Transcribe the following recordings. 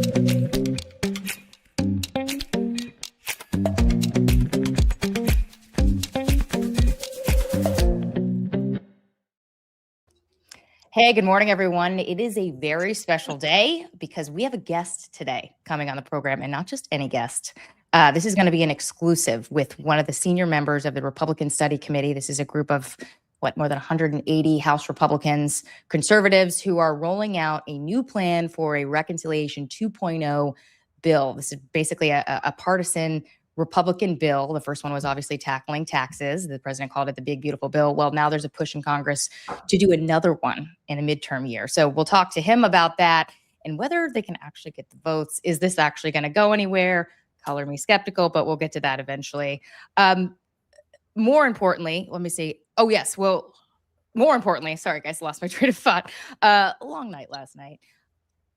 Hey, good morning, everyone. It is a very special day because we have a guest today coming on the program, and not just any guest. This is going to be an exclusive with one of the senior members of the Republican Study Committee. This is a group of, more than 180 House Republicans, conservatives, who are rolling out a new plan for a Reconciliation 2.0 bill. This is basically a partisan Republican bill. The first one was obviously tackling taxes. The president called it the big, beautiful bill. Well, now there's a push in Congress to do another one in a midterm year. So we'll talk to him about that and whether they can actually get the votes. Is this actually going to go anywhere? Color me skeptical, but we'll get to that eventually. More importantly, let me see. Oh, yes. Well, more importantly, sorry, guys, lost my train of thought. A long night last night.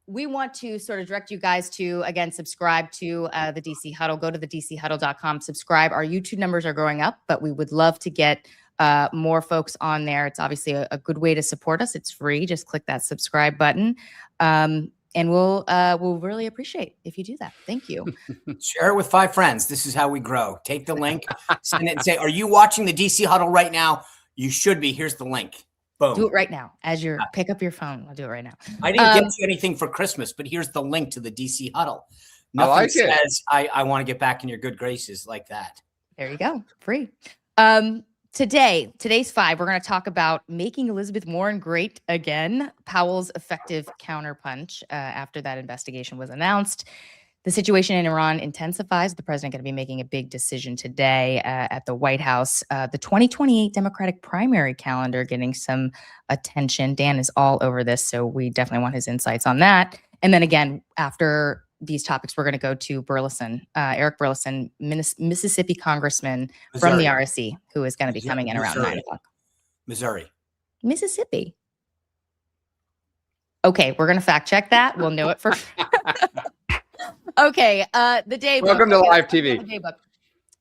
We want to sort of direct you guys to, again, subscribe to the DC Huddle. Go to the DCHuddle.com, subscribe. Our YouTube numbers are growing up, but we would love to get more folks on there. It's obviously a good way to support us. It's free. Just click that subscribe button. And we'll really appreciate if you do that. Thank you. Share it with 5 friends. This is how we grow. Take the link, send it and say, are you watching the DC Huddle right now? You should be. Here's the link. Boom. Do it right now. As you pick up your phone, I'll do it right now. I didn't get you anything for Christmas, but here's the link to the DC Huddle. Nothing says I want to get back in your good graces like that. There you go. Free. Today's 5, we're going to talk about making Elizabeth Warren great again, Powell's effective counterpunch after that investigation was announced. The situation in Iran intensifies. The president going to be making a big decision today at the White House. The 2028 Democratic primary calendar getting some attention. Dan is all over this, so we definitely want his insights on that. And then again, after these topics, we're going to go to Burleson, Eric Burleson, Mississippi congressman from the RSC, who is going to be coming in around 9 o'clock. Mississippi. Okay, we're going to fact check that. We'll know it for Okay, the day book. Welcome to live TV. The day book.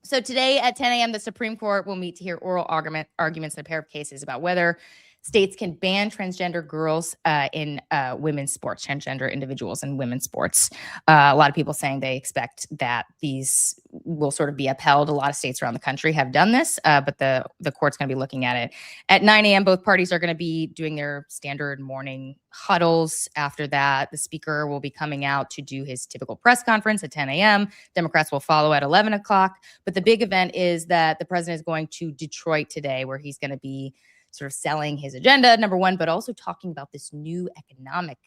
So today at 10 a.m., the Supreme Court will meet to hear oral arguments in a pair of cases about whether states can ban transgender girls in women's sports, transgender individuals in women's sports. A lot of people saying they expect that these will sort of be upheld. A lot of states around the country have done this, but the court's going to be looking at it. At 9 a.m., both parties are going to be doing their standard morning huddles. After that, the speaker will be coming out to do his typical press conference at 10 a.m. Democrats will follow at 11 o'clock. But the big event is that the president is going to Detroit today, where he's going to be sort of selling his agenda, number one, but also talking about this new economic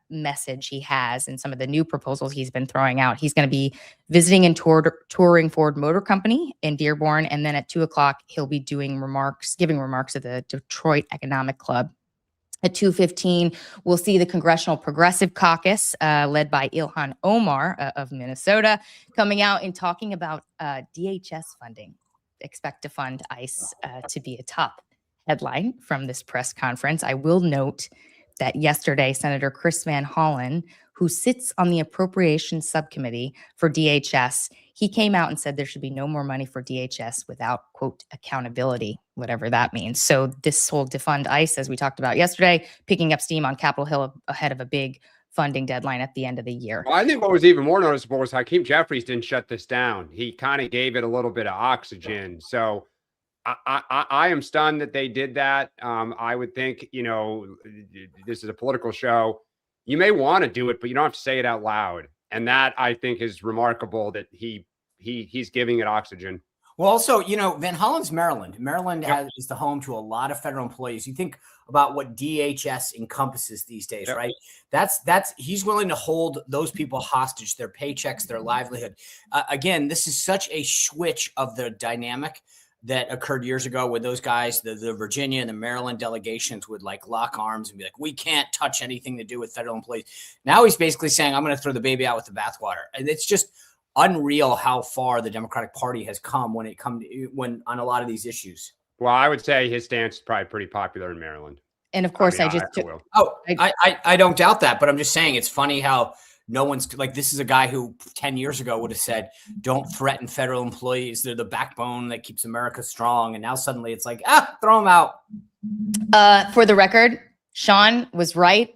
message he has and some of the new proposals he's been throwing out. He's going to be visiting and touring Ford Motor Company in Dearborn. And then at 2 o'clock, he'll be giving remarks at the Detroit Economic Club. At 2:15, we'll see the Congressional Progressive Caucus, led by Ilhan Omar of Minnesota, coming out and talking about DHS funding. Expect to fund ICE to be a top headline from this press conference. I will note that yesterday, Senator Chris Van Hollen, who sits on the Appropriations Subcommittee for DHS, he came out and said there should be no more money for DHS without, quote, accountability, whatever that means. So this whole defund ICE, as we talked about yesterday, picking up steam on Capitol Hill ahead of a big funding deadline at the end of the year. Well, I think what was even more noticeable was Hakeem Jeffries didn't shut this down. He kind of gave it a little bit of oxygen. So I am stunned that they did that. I would think, this is a political show. You may want to do it, but you don't have to say it out loud. And that, I think, is remarkable that he's giving it oxygen. Well, also, Van Hollen's Maryland. Maryland is the home to a lot of federal employees. You think about what DHS encompasses these days, right? That's he's willing to hold those people hostage, their paychecks, their livelihood. Again, this is such a switch of the dynamic that occurred years ago with those guys, the Virginia and the Maryland delegations would lock arms and be like, we can't touch anything to do with federal employees. Now he's basically saying, I'm going to throw the baby out with the bathwater. And it's just unreal how far the Democratic Party has come when on a lot of these issues. Well, I would say his stance is probably pretty popular in Maryland. And of course, I don't doubt that, but I'm just saying it's funny how no one's this is a guy who 10 years ago would have said, don't threaten federal employees. They're the backbone that keeps America strong. And now suddenly it's throw them out. For the record, Sean was right.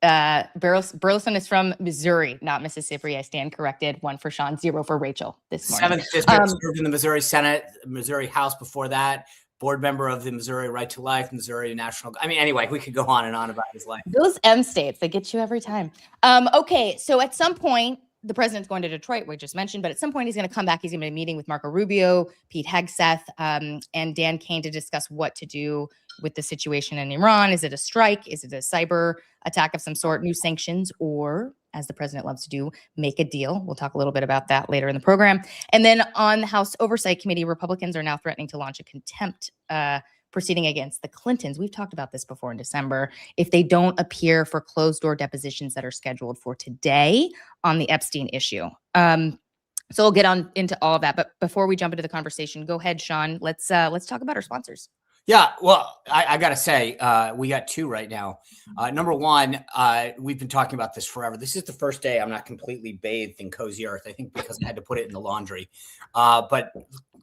Burleson is from Missouri, not Mississippi. I stand corrected. 1 for Sean, 0 for Rachel this morning. 7th district, served in the Missouri Senate, Missouri House before that, board member of the Missouri Right to Life, Missouri National. I mean, anyway, we could go on and on about his life. Those M states, they get you every time. Okay, so at some point, the president's going to Detroit, we just mentioned, but at some point he's going to come back. He's going to be meeting with Marco Rubio, Pete Hegseth, and Dan Kane to discuss what to do with the situation in Iran. Is it a strike? Is it a cyber attack of some sort, new sanctions, or, as the president loves to do, make a deal? We'll talk a little bit about that later in the program. And then on the House Oversight Committee, Republicans are now threatening to launch a contempt proceeding against the Clintons. We've talked about this before in December. If they don't appear for closed-door depositions that are scheduled for today on the Epstein issue. So we'll get on into all of that. But before we jump into the conversation, go ahead, Sean. Let's talk about our sponsors. Yeah, well, I got to say, we got 2 right now. Number 1, we've been talking about this forever. This is the first day I'm not completely bathed in Cozy Earth, I think because I had to put it in the laundry. But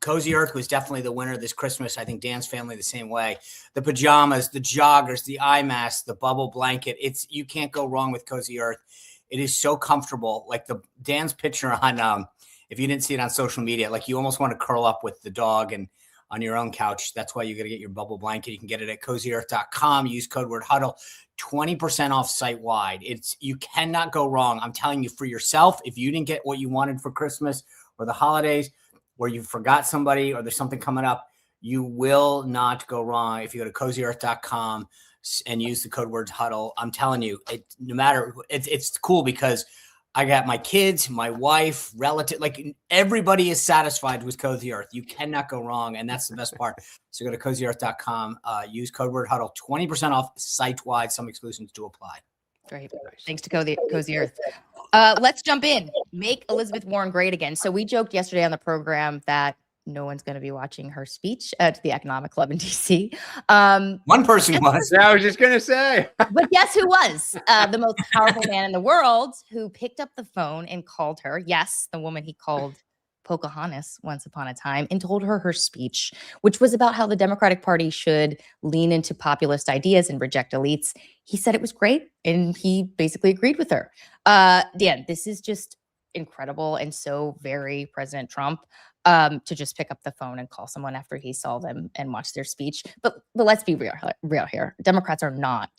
Cozy Earth was definitely the winner this Christmas. I think Dan's family the same way. The pajamas, the joggers, the eye mask, the bubble blanket. You can't go wrong with Cozy Earth. It is so comfortable. Like Dan's picture on, if you didn't see it on social media, like you almost want to curl up with the dog and on your own couch. That's why you got to get your bubble blanket. You can get it at cozyearth.com. Use code word Huddle, 20% off site wide. You cannot go wrong. I'm telling you, for yourself, if you didn't get what you wanted for Christmas or the holidays, or you forgot somebody, or there's something coming up, you will not go wrong if you go to cozyearth.com and use the code word Huddle. I'm telling you, it's cool because I got my kids, my wife, relative, like everybody is satisfied with Cozy Earth. You cannot go wrong. And that's the best part. So go to cozyearth.com, use code word Huddle, 20% off site wide. Some exclusions do apply. Great. Thanks to Cozy Earth. Let's jump in. Make Elizabeth Warren great again. So we joked yesterday on the program that no one's going to be watching her speech to the Economic Club in DC. One person was. I was just going to say. But guess who was? The most powerful man in the world, who picked up the phone and called her. Yes, the woman he called Pocahontas once upon a time, and told her speech, which was about how the Democratic Party should lean into populist ideas and reject elites. He said it was great, and he basically agreed with her. Dan, this is just incredible and so very President Trump to just pick up the phone and call someone after he saw them and watch their speech. But let's be real here. Democrats are not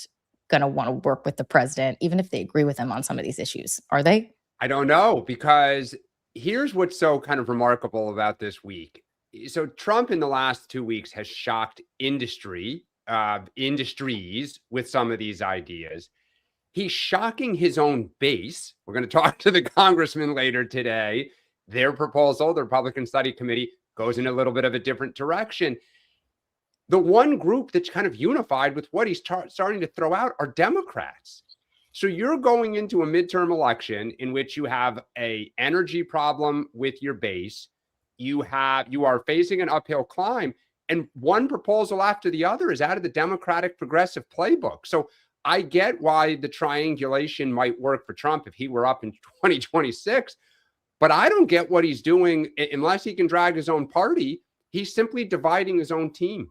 going to want to work with the president, even if they agree with him on some of these issues, are they? I don't know, because here's what's so kind of remarkable about this week. So Trump in the last 2 weeks has shocked industries with some of these ideas. He's shocking his own base. We're going to talk to the congressman later today. Their proposal, the Republican Study Committee, goes in a little bit of a different direction. The one group that's kind of unified with what he's starting to throw out are Democrats. So you're going into a midterm election in which you have an energy problem with your base. You are facing an uphill climb, and one proposal after the other is out of the Democratic progressive playbook. So I get why the triangulation might work for Trump if he were up in 2026, but I don't get what he's doing unless he can drag his own party. He's simply dividing his own team.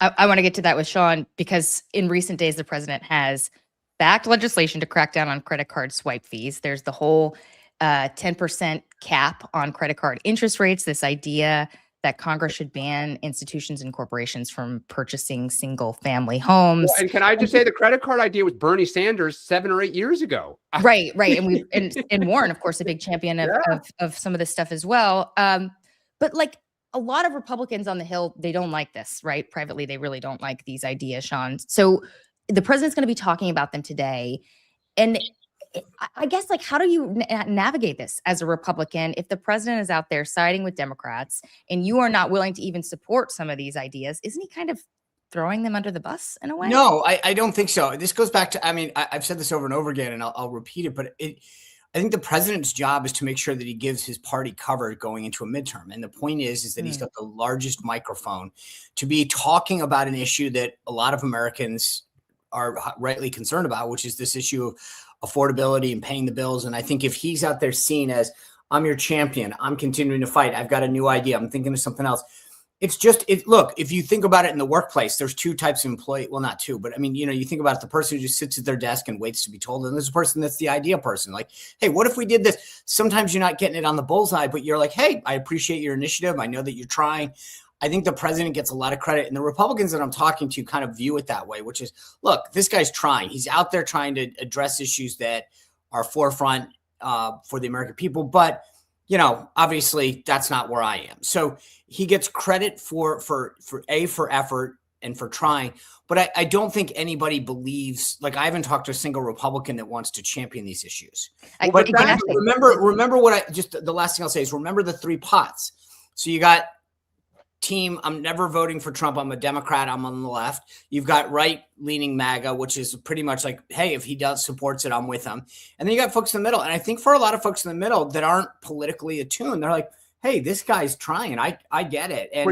I want to get to that with Sean, because in recent days, the president has backed legislation to crack down on credit card swipe fees. There's the whole 10% cap on credit card interest rates, this idea that Congress should ban institutions and corporations from purchasing single family homes. Well, and can I just say the credit card idea was Bernie Sanders 7 or 8 years ago. Right. And Warren, of course, a big champion of some of this stuff as well. But like a lot of Republicans on the Hill, they don't like this, right? Privately, they really don't like these ideas, Sean. So the president's going to be talking about them today. And I guess, like, how do you navigate this as a Republican if the president is out there siding with Democrats and you are not willing to even support some of these ideas? Isn't he kind of throwing them under the bus in a way? No, I don't think so. This goes back to, I mean, I've said this over and over again, and I'll repeat it, but I think the president's job is to make sure that he gives his party cover going into a midterm. And the point is that he's got the largest microphone to be talking about an issue that a lot of Americans are rightly concerned about, which is this issue of affordability and paying the bills. And I think if he's out there seen as, I'm your champion, I'm continuing to fight, I've got a new idea, I'm thinking of something else, It's just look, if you think about it in the workplace, there's two types of employee. Well, not two, but I mean, you think about it, the person who just sits at their desk and waits to be told. And there's a person that's the idea person. Like, hey, what if we did this? Sometimes you're not getting it on the bullseye, but you're like, hey, I appreciate your initiative. I know that you're trying. I think the president gets a lot of credit. And the Republicans that I'm talking to kind of view it that way, which is, look, this guy's trying. He's out there trying to address issues that are forefront for the American people. But obviously that's not where I am. So he gets credit for effort and for trying, but I don't think anybody believes, like, I haven't talked to a single Republican that wants to champion these issues. But remember what the last thing I'll say is remember the three pots. So you got team, I'm never voting for Trump. I'm a Democrat. I'm on the left. You've got right-leaning MAGA, which is pretty much like, hey, if he supports it, I'm with him. And then you got folks in the middle. And I think for a lot of folks in the middle that aren't politically attuned, they're like, hey, this guy's trying. I get it. And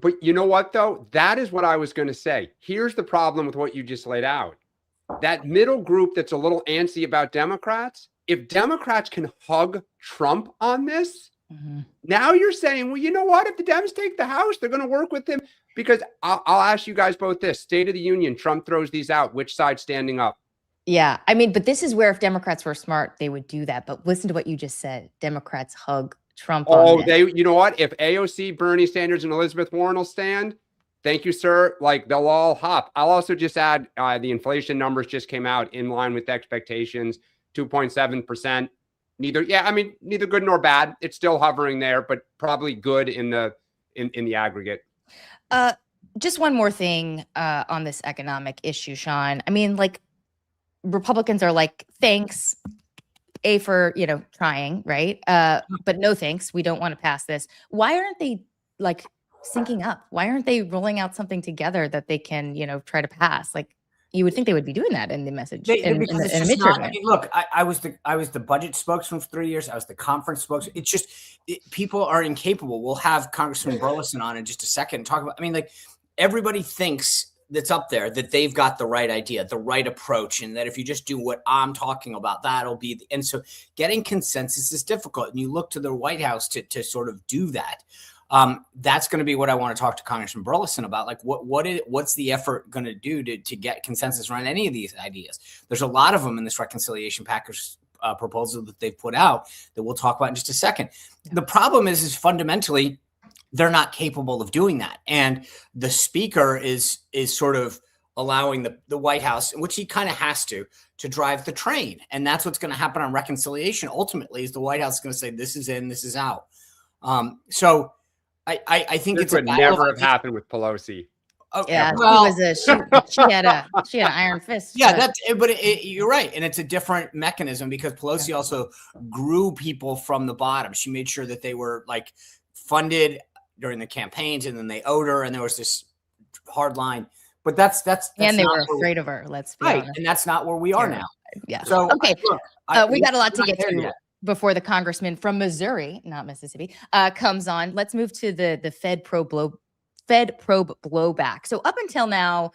but you know what, though? That is what I was going to say. Here's the problem with what you just laid out. That middle group that's a little antsy about Democrats, if Democrats can hug Trump on this, now you're saying, well, you know what? If the Dems take the House, they're going to work with him. Because I'll ask you guys both this. State of the Union, Trump throws these out. Which side's standing up? Yeah. I mean, but this is where if Democrats were smart, they would do that. But listen to what you just said. Democrats hug Trump on this. You know what? If AOC, Bernie Sanders, and Elizabeth Warren will stand, thank you, sir. Like, they'll all hop. I'll also just add the inflation numbers just came out in line with expectations, 2.7%. Neither good nor bad. It's still hovering there, but probably good in the aggregate. Just one more thing on this economic issue, Sean. I mean, like, Republicans are like, thanks, for trying, right? But no thanks. We don't want to pass this. Why aren't they like syncing up? Why aren't they rolling out something together that they can try to pass? Like, you would think they would be doing that in the message. In a midterm. Look, I was the budget spokesman for 3 years. I was the conference spokesman. It's just people are incapable. We'll have Congressman Burleson on in just a second and talk about. I mean, like, everybody thinks that's up there that they've got the right idea, the right approach, and that if you just do what I'm talking about, that'll be. And so, getting consensus is difficult. And you look to the White House to sort of do that. That's going to be what I want to talk to Congressman Burleson about. Like, what's the effort going to do to get consensus around any of these ideas? There's a lot of them in this reconciliation package proposal that they've put out that we'll talk about in just a second. The problem is fundamentally they're not capable of doing that, and the speaker is sort of allowing the White House, which he kind of has to drive the train, and that's what's going to happen on reconciliation. Ultimately, is the White House is going to say this is in, this is out. So. I think this would never have happened with Pelosi. Yeah, well, she had an iron fist. Yeah, you're right, and it's a different mechanism because Pelosi also grew people from the bottom. She made sure that they were like funded during the campaigns, and then they owed her, and there was this hard line. But that's and they were afraid of her. Let's be honest, and that's not where we are now. Yeah. So okay, we got a lot to get through before the congressman from Missouri, not Mississippi, comes on. Let's move to the Fed probe blowback. So up until now,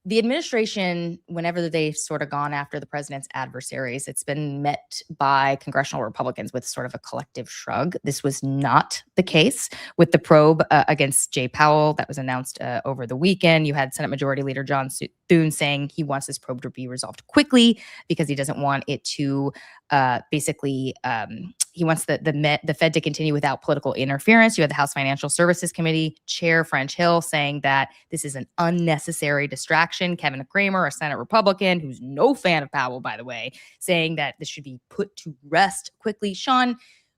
the administration, whenever they've sort of gone after the president's adversaries, it's been met by congressional Republicans with sort of a collective shrug. This was not the case with the probe against Jay Powell that was announced over the weekend. You had Senate Majority Leader John Thune saying he wants this probe to be resolved quickly because he doesn't want it to he wants the Fed to continue without political interference. You had the House Financial Services Committee Chair French Hill saying that this is an unnecessary distraction. Kevin Cramer, a Senate Republican who's no fan of Powell, by the way, saying that this should be put to rest quickly. Sean,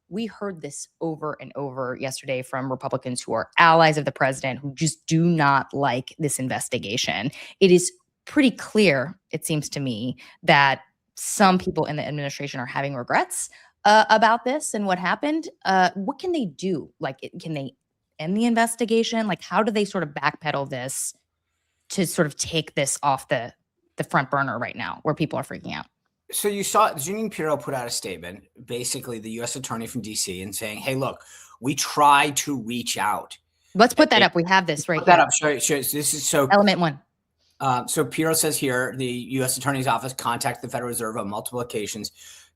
we heard this over and over yesterday from Republicans who are allies of the president who just do not like this investigation. It is pretty clear, it seems to me, that some people in the administration are having regrets about this and what happened. What can they do? Like, can they end the investigation? Like, how do they sort of backpedal this to sort of take this off the front burner right now where people are freaking out? So you saw Jeanine Pirro put out a statement, basically the U.S. attorney from D.C., and saying, hey, look, we tried to reach out. Let's put that up. We have this right put that up. Sure. This is so element one. So Pirro says here, the U.S. Attorney's Office contacted the Federal Reserve on multiple occasions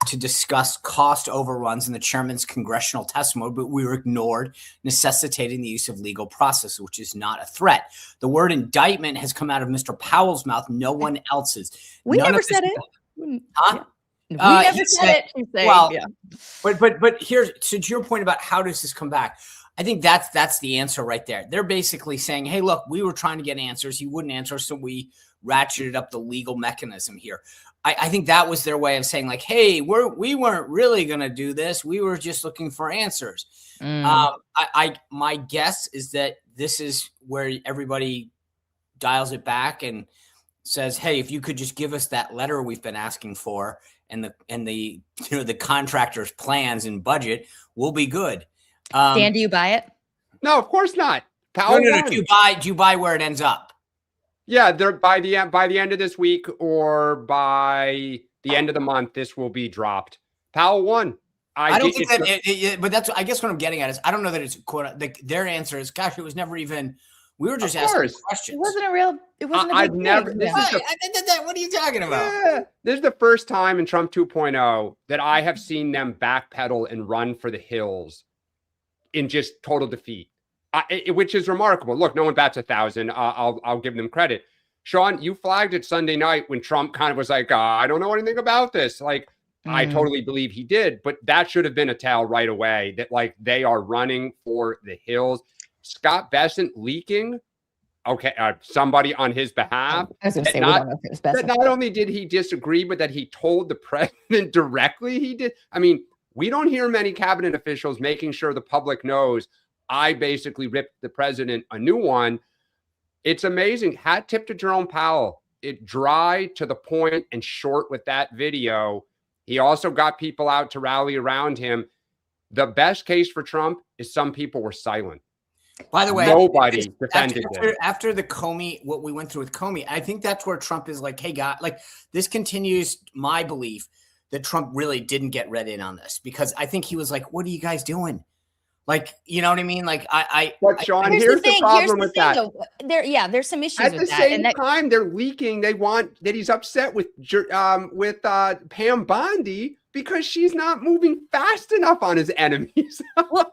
to discuss cost overruns in the chairman's congressional testimony, but we were ignored, necessitating the use of legal process, which is not a threat. The word indictment has come out of Mr. Powell's mouth, no one else's. We None never of this- said it. Huh? We never he said it. She's saying, well, yeah. But here's, so to your point about how does this come back? I think that's the answer right there. They're basically saying, hey, look, we were trying to get answers. He wouldn't answer. So we ratcheted up the legal mechanism here. I think that was their way of saying, like, hey, we weren't really going to do this. We were just looking for answers. My guess is that this is where everybody dials it back and says, hey, if you could just give us that letter we've been asking for and the the contractor's plans and budget, we'll be good. Dan, do you buy it? No, of course not. Powell No. won. Do you buy where it ends up? Yeah, they're by the end of this week or by the end of the month, this will be dropped. Powell won. I don't think that, but that's, I guess what I'm getting at is I don't know that it's quote. Their answer is, gosh, it was never even. We were just asking questions. It wasn't a real. It wasn't. I've never. Thing. This Yeah. is What are you talking about? Yeah, this is the first time in Trump 2.0 that I have seen them backpedal and run for the hills in just total defeat. Which is remarkable. Look, no one bats 1,000. I'll give them credit. Sean, you flagged it Sunday night when Trump kind of was like, I don't know anything about this. Like, I totally believe he did, but that should have been a tell right away that like they are running for the hills. Scott Bessent leaking. Okay, somebody on his behalf. I was going to say, we don't know if it was Bessent. Not only did he disagree, but that he told the president directly he did. I mean, we don't hear many cabinet officials making sure the public knows I basically ripped the president a new one. It's amazing. Hat tip to Jerome Powell. It dry to the point and short with that video. He also got people out to rally around him. The best case for Trump is some people were silent. By the way, nobody defended it. After the Comey, what we went through with Comey, I think that's where Trump is like, hey, God, like this continues my belief that Trump really didn't get read in on this because I think he was like, what are you guys doing? Like, you know what I mean? Like, But Sean, here's the problem with that. There's some issues At with the that. same time, they're leaking. They want that he's upset with Pam Bondi because she's not moving fast enough on his enemies. Well,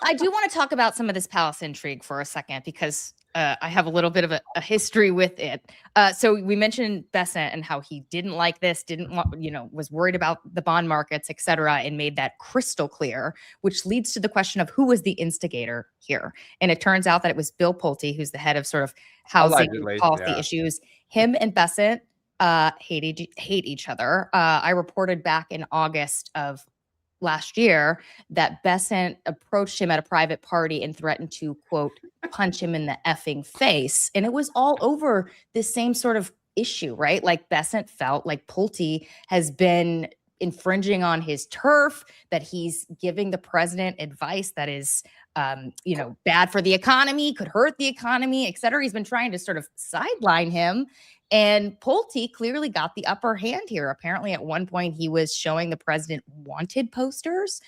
I do want to talk about some of this palace intrigue for a second because I have a little bit of a history with it. So we mentioned Bessent and how he didn't like this, was worried about the bond markets, et cetera, and made that crystal clear, which leads to the question of who was the instigator here. And it turns out that it was Bill Pulte, who's the head of sort of housing policy issues. Him and Bessent hate each other. I reported back in August of last year that Bessent approached him at a private party and threatened to, quote, punch him in the effing face. And it was all over this same sort of issue, right? Like Bessent felt like Pulte has been infringing on his turf, that he's giving the president advice that is, bad for the economy, could hurt the economy, et cetera. He's been trying to sort of sideline him. And Pulte clearly got the upper hand here. Apparently, at one point, he was showing the president wanted posters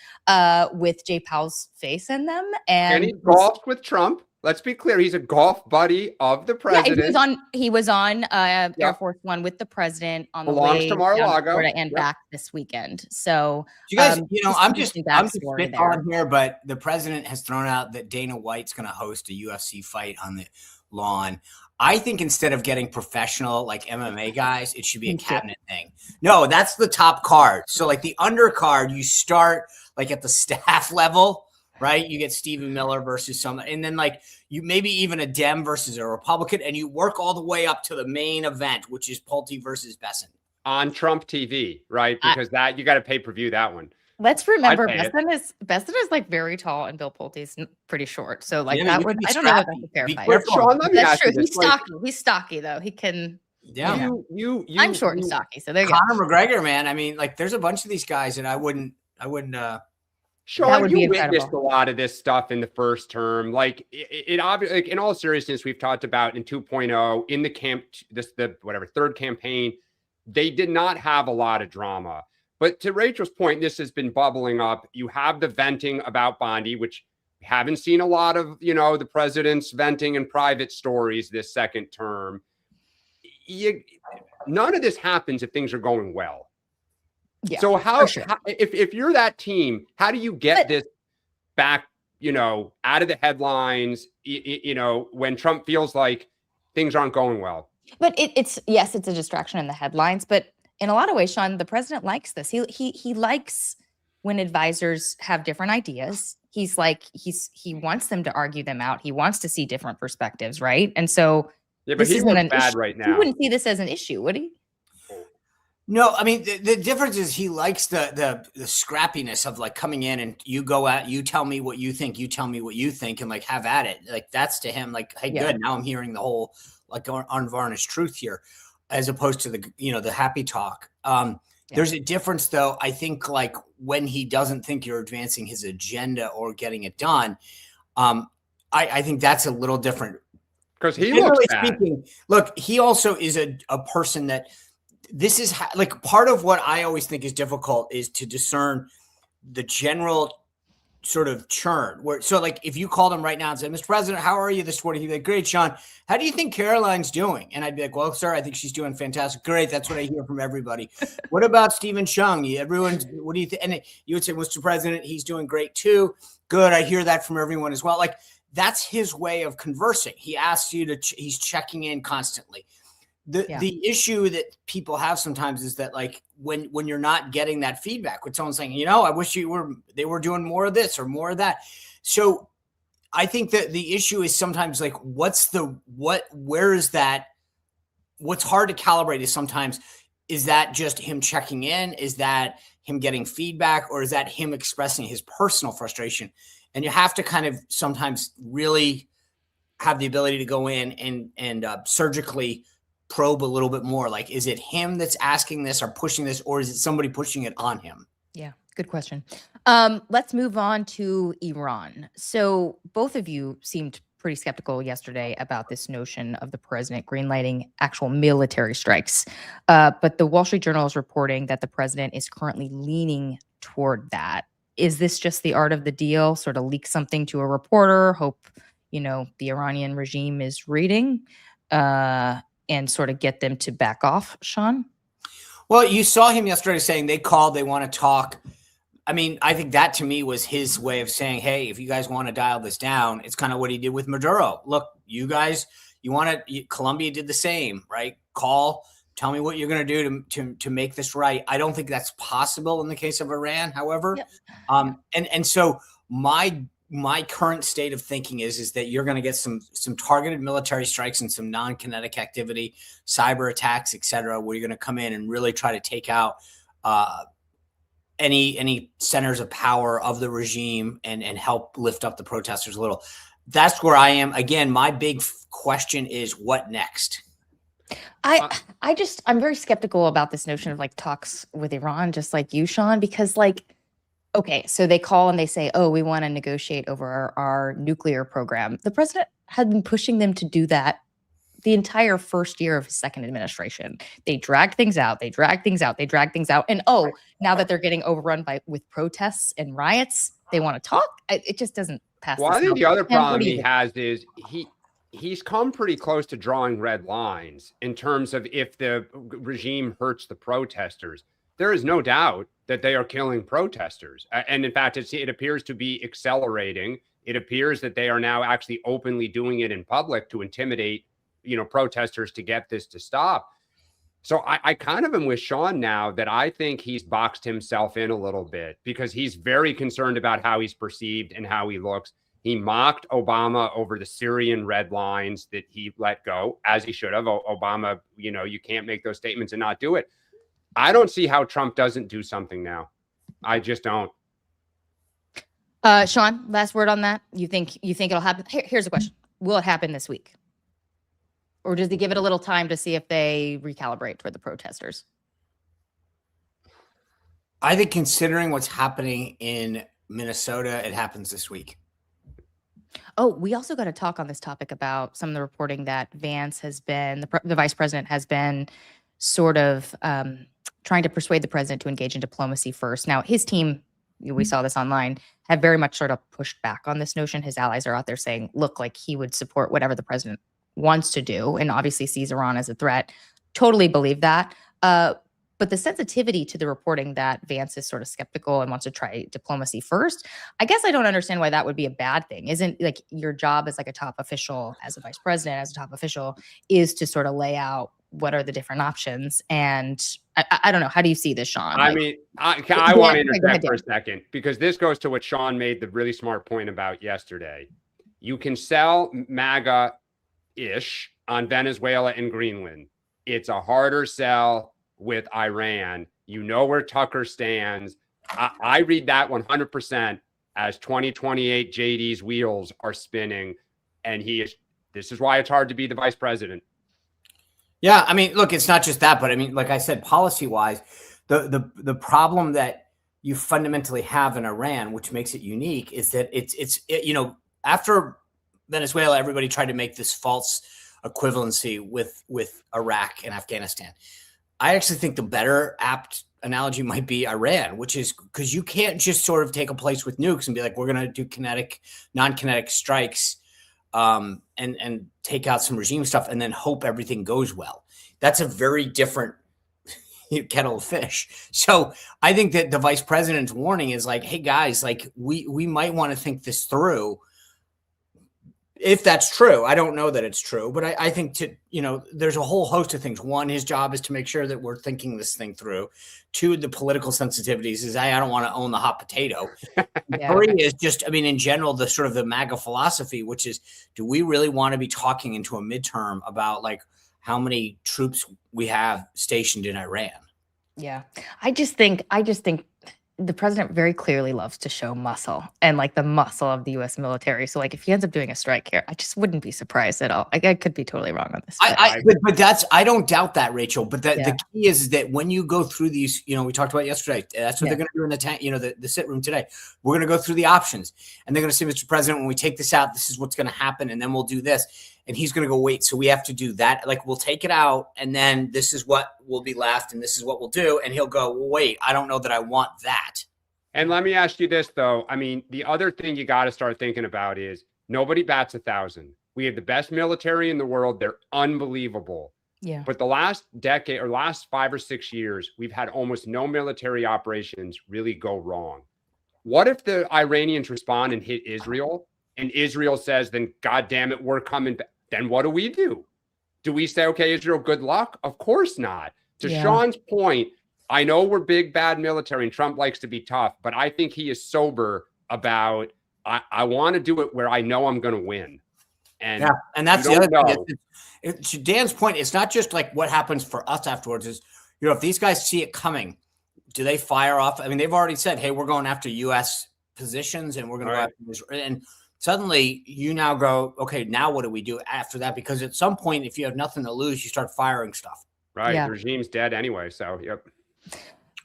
with Jay Powell's face in them. And he golfed with Trump. Let's be clear. He's a golf buddy of the president. Yeah, he was on Air Force One with the president on the way to Mar-a-Lago and back this weekend. So you guys, I'm just spitballing here, but the president has thrown out that Dana White's going to host a UFC fight on the lawn. I think instead of getting professional like MMA guys, it should be a cabinet thing. No, that's the top card. So like the undercard, you start like at the staff level, right? You get Stephen Miller versus someone, and then like you maybe even a Dem versus a Republican, and you work all the way up to the main event, which is Pulte versus Bessent on Trump TV, right? Because that you got to pay per view that one. Let's remember Bessent is like very tall and Bill Pulte's pretty short. So like that would, I don't know if that's a fair fight. Sean, let me that's ask true. you this. He's stocky though. He can. Yeah. I'm short and stocky. So there you go. Conor McGregor, man. I mean, like there's a bunch of these guys, and I wouldn't. Sean, you witnessed a lot of this stuff in the first term. Like it obviously, like, in all seriousness, we've talked about in 2.0 in the third campaign, they did not have a lot of drama. But to Rachel's point, this has been bubbling up. You have the venting about Bondi, which we haven't seen a lot of, the president's venting in private stories this second term. None of this happens if things are going well. Yeah, So for sure. if you're that team, how do you get this back, out of the headlines, when Trump feels like things aren't going well? But it's yes, it's a distraction in the headlines, but in a lot of ways, Sean, the president likes this. He likes when advisors have different ideas. He wants them to argue them out. He wants to see different perspectives, right? And so Yeah, but this he isn't looks an bad issue. right He now. wouldn't see this as an issue, would he? No, I mean the difference is he likes the scrappiness of like coming in and you go out, you tell me what you think, you tell me what you think, and like have at it. Like that's to him like, hey, Yeah. good. Now I'm hearing the whole like unvarnished truth here, as opposed to the happy talk. There's a difference though. I think like when he doesn't think you're advancing his agenda or getting it done, I think that's a little different. Because he looks bad. Speaking, look, he also is a person that. This is like part of what I always think is difficult is to discern the general sort of churn. So like if you called him right now and said, Mr. President, how are you this morning? He'd be like, great, Sean. How do you think Caroline's doing? And I'd be like, well, sir, I think she's doing fantastic. Great. That's what I hear from everybody. What about Stephen Chung? What do you think? And you would say, Mr. President, he's doing great too. Good. I hear that from everyone as well. Like that's his way of conversing. He asks you he's checking in constantly. The issue that people have sometimes is that like when you're not getting that feedback, when someone's saying, I wish they were doing more of this or more of that. So I think that the issue is sometimes like, where is that? What's hard to calibrate is sometimes, is that just him checking in? Is that him getting feedback, or is that him expressing his personal frustration? And you have to kind of sometimes really have the ability to go in and surgically probe a little bit more. Like, is it him that's asking this or pushing this, or is it somebody pushing it on him? Yeah, good question. Let's move on to Iran. So both of you seemed pretty skeptical yesterday about this notion of the president greenlighting actual military strikes. But the Wall Street Journal is reporting that the president is currently leaning toward that. Is this just the art of the deal? Sort of leak something to a reporter, hope, the Iranian regime is reading, and sort of get them to back off, Sean? Well, you saw him yesterday saying they called, they want to talk. I mean, I think that to me was his way of saying, hey, if you guys want to dial this down, it's kind of what he did with Maduro. Look, you guys, Colombia did the same, right? Call, tell me what you're going to do to make this right. I don't think that's possible in the case of Iran, however. Yep. And so my current state of thinking is that you're going to get some targeted military strikes and some non-kinetic activity, cyber attacks, et cetera, where you're going to come in and really try to take out any centers of power of the regime and help lift up the protesters a little. That's where I am. Again, my big question is what next? I'm very skeptical about this notion of like talks with Iran, just like you, Sean, because okay, so they call and they say, oh, we want to negotiate over our nuclear program. The president had been pushing them to do that the entire first year of his second administration. They dragged things out. And now that they're getting overrun with protests and riots, they want to talk. It just doesn't pass. Well, I think the other problem he has is he's come pretty close to drawing red lines in terms of if the regime hurts the protesters. There is no doubt that they are killing protesters. And in fact, it appears to be accelerating. It appears that they are now actually openly doing it in public to intimidate, protesters to get this to stop. So I kind of am with Sean now that I think he's boxed himself in a little bit because he's very concerned about how he's perceived and how he looks. He mocked Obama over the Syrian red lines that he let go, as he should have. Obama, you can't make those statements and not do it. I don't see how Trump doesn't do something now. I just don't. Sean, last word on that. You think it'll happen? Here's a question. Will it happen this week? Or does he give it a little time to see if they recalibrate toward the protesters? I think considering what's happening in Minnesota, it happens this week. Oh, we also got to talk on this topic about some of the reporting that Vance has been, the vice president has been sort of trying to persuade the president to engage in diplomacy first. Now, his team, we saw this online, have very much sort of pushed back on this notion. His allies are out there saying, look, like he would support whatever the president wants to do and obviously sees Iran as a threat. Totally believe that. But the sensitivity to the reporting that Vance is sort of skeptical and wants to try diplomacy first, I guess I don't understand why that would be a bad thing. Isn't like your job as like a top official, as a vice president, as a top official, is to sort of lay out what are the different options. And I don't know. How do you see this, Sean? I Like, mean, I want to go interject ahead, for a Dan. second, because this goes to what Sean made the really smart point about yesterday. You can sell MAGA-ish on Venezuela and Greenland. It's a harder sell with Iran. You know where Tucker stands. I read that 100% as 2028 JD's wheels are spinning, and this is why it's hard to be the vice president. Yeah, I mean, look, it's not just that, but I mean, like I said, policy-wise, the problem that you fundamentally have in Iran, which makes it unique, is that it's after Venezuela, everybody tried to make this false equivalency with Iraq and Afghanistan. I actually think the better apt analogy might be Iran, which is because you can't just sort of take a place with nukes and be like, we're going to do non-kinetic strikes and take out some regime stuff and then hope everything goes well. That's a very different kettle of fish. So I think that the vice president's warning is like, hey guys, like we might want to think this through. If that's true, I don't know that it's true, but I think there's a whole host of things. One, his job is to make sure that we're thinking this thing through. Two, the political sensitivities is I don't want to own the hot potato. Yeah. Three is just, I mean, in general, the sort of the MAGA philosophy, which is, do we really want to be talking into a midterm about like how many troops we have stationed in Iran? Yeah. I just think the president very clearly loves to show muscle and like the muscle of the US military. So like if he ends up doing a strike here, I just wouldn't be surprised at all. I could be totally wrong on this. But I don't doubt that, Rachel. But the key is that when you go through these, we talked about yesterday, that's what they're going to do in the sit room today. We're going to go through the options and they're going to say, Mr. President, when we take this out, this is what's going to happen. And then we'll do this. And he's going to go, wait, so we have to do that. Like we'll take it out and then this is what will be left. And this is what we'll do. And he'll go, well, wait, I don't know that I want that. And let me ask you this, though. I mean, the other thing you got to start thinking about is nobody bats 1,000. We have the best military in the world. They're unbelievable. Yeah. But the last decade or last 5 or 6 years, we've had almost no military operations really go wrong. What if the Iranians respond and hit Israel and Israel says, then, God damn it, we're coming back? Then what do? Do we say, okay, Israel, good luck? Of course not. To Sean's point, I know we're big, bad military and Trump likes to be tough, but I think he is sober about, I want to do it where I know I'm going to win. And that's the other thing. To Dan's point, it's not just like what happens for us afterwards is, if these guys see it coming, do they fire off? I mean, they've already said, hey, we're going after U.S. positions and we're going to go after Israel. And suddenly you now go, okay, now what do we do after that? Because at some point, if you have nothing to lose, you start firing stuff. Right. Yeah. The regime's dead anyway. So, yep.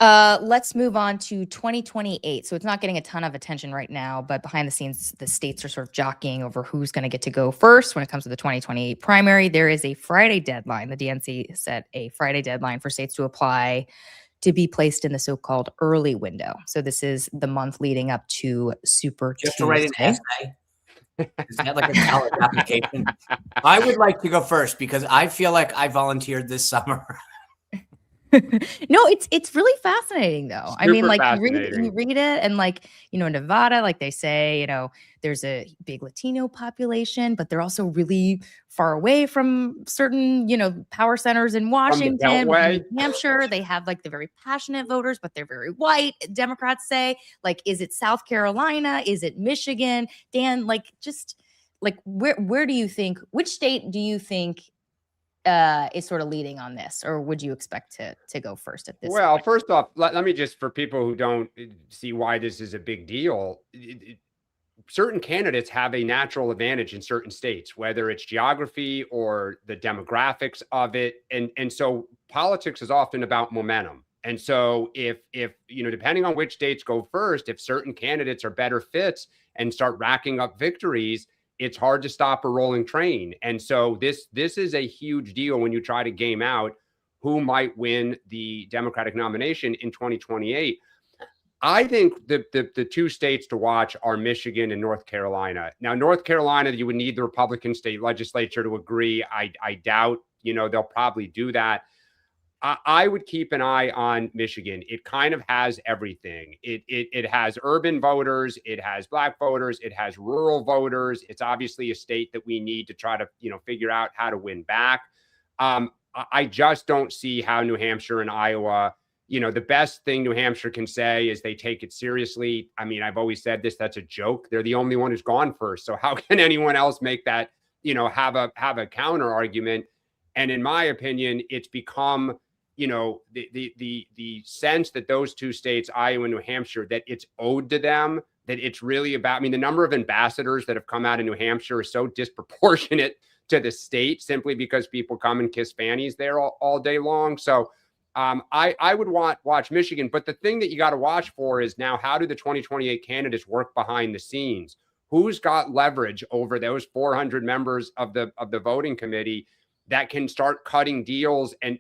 Let's move on to 2028. So it's not getting a ton of attention right now, but behind the scenes, the states are sort of jockeying over who's going to get to go first when it comes to the 2028 primary. There is a Friday deadline. The DNC set a Friday deadline for states to apply to be placed in the so-called early window. So this is the month leading up to Super Tuesday. Just to write an essay. Is that like a college application? I would like to go first because I feel like I volunteered this summer. No, it's really fascinating though. Super I mean, like you read it and like, Nevada, like they say, there's a big Latino population, but they're also really far away from certain, power centers in Washington, New Hampshire. They have like the very passionate voters, but they're very white. Democrats say, like, is it South Carolina? Is it Michigan? Dan, like, just like where do you think, which state do you think is sort of leading on this, or would you expect to go first at this point? First off, let me just, for people who don't see why this is a big deal, certain candidates have a natural advantage in certain states, whether it's geography or the demographics of it. And so politics is often about momentum. And so if depending on which states go first, if certain candidates are better fits and start racking up victories, it's hard to stop a rolling train. And so this is a huge deal when you try to game out who might win the Democratic nomination in 2028. I think the two states to watch are Michigan and North Carolina. Now, North Carolina, you would need the Republican state legislature to agree. I doubt, they'll probably do that. I would keep an eye on Michigan. It kind of has everything. It has urban voters, it has Black voters, it has rural voters. It's obviously a state that we need to try to, figure out how to win back. I just don't see how New Hampshire and Iowa, the best thing New Hampshire can say is they take it seriously. I mean, I've always said this, that's a joke. They're the only one who's gone first. So how can anyone else make that, have a counter argument? And in my opinion, it's become, the sense that those two states, Iowa and New Hampshire, that it's owed to them, that it's really about, I mean, the number of ambassadors that have come out of New Hampshire is so disproportionate to the state simply because people come and kiss fannies there all day long. So I would watch Michigan. But the thing that you got to watch for is now, how do the 2028 candidates work behind the scenes? Who's got leverage over those 400 members of the voting committee that can start cutting deals and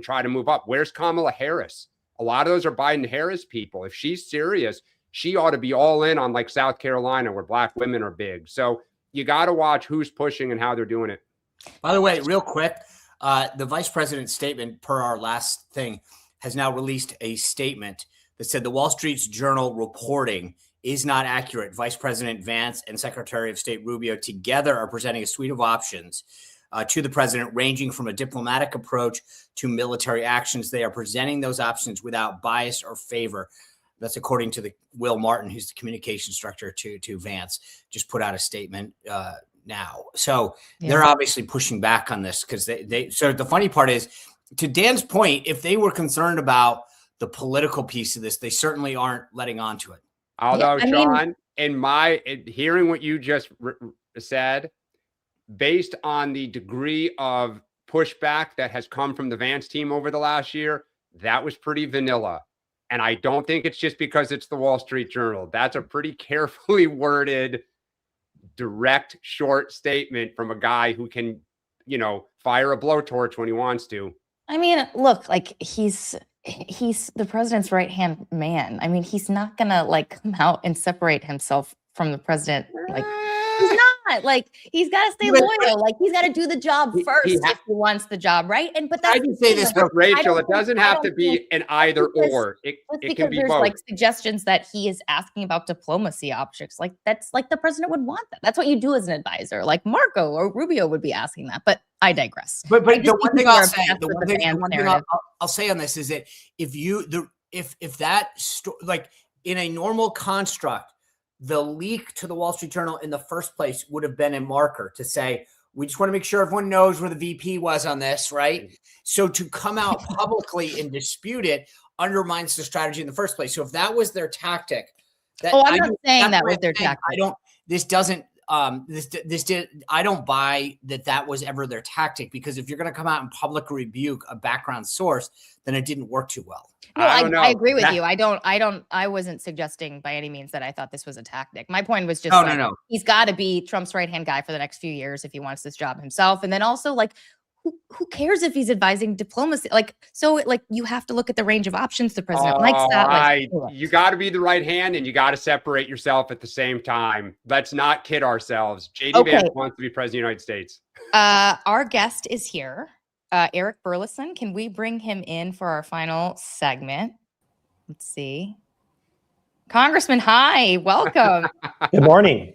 try to move up? Where's Kamala Harris? A lot of those are Biden-Harris people. If she's serious, she ought to be all in on like South Carolina, where Black women are big. So you got to watch who's pushing and how they're doing it. By the way, real quick, the vice president's statement, per our last thing, has now released a statement that said the Wall Street Journal reporting is not accurate. Vice President Vance and Secretary of State Rubio together are presenting a suite of options to the president, ranging from a diplomatic approach to military actions. They are presenting those options without bias or favor. That's according to the Will Martin, who's the communications director to Vance, just put out a statement now. So they're obviously pushing back on this because they. So the funny part is, to Dan's point, if they were concerned about the political piece of this, they certainly aren't letting on to it. Although, Sean, in hearing what you just said, based on the degree of pushback that has come from the Vance team over the last year, that was pretty vanilla. And I don't think it's just because it's the Wall Street Journal. That's a pretty carefully worded, direct, short statement from a guy who can, fire a blowtorch when he wants to. I mean, look, like he's the president's right-hand man. I mean, he's not gonna come out and separate himself from the president. Like, he's not. Like, he's got to stay loyal. Like, he's got to do the job first if he wants the job, right? But that's, I can say this, but Rachel, it doesn't have to be an either or. It can be both. There's suggestions that he is asking about diplomacy options. Like, that's the president would want that. That's what you do as an advisor. Like Marco or Rubio would be asking that. But I digress. But the one thing I'll say on this is that if that like in a normal construct, the leak to the Wall Street Journal in the first place would have been a marker to say, we just want to make sure everyone knows where the VP was on this, right? So to come out publicly and dispute it undermines the strategy in the first place. So if that was their tactic, I'm not saying that was their tactic. I don't buy that was ever their tactic, because if you're going to come out and public rebuke a background source, then it didn't work too well. No, I agree with you. I wasn't suggesting by any means that I thought this was a tactic. My point was just he's got to be Trump's right-hand guy for the next few years if he wants this job himself. And then also, who cares if he's advising diplomacy? You have to look at the range of options the president likes that. You got to be the right hand and you got to separate yourself at the same time. Let's not kid ourselves. JD Vance wants to be president of the United States. Our guest is here. Eric Burleson. Can we bring him in for our final segment? Let's see. Congressman, hi, welcome. Good morning.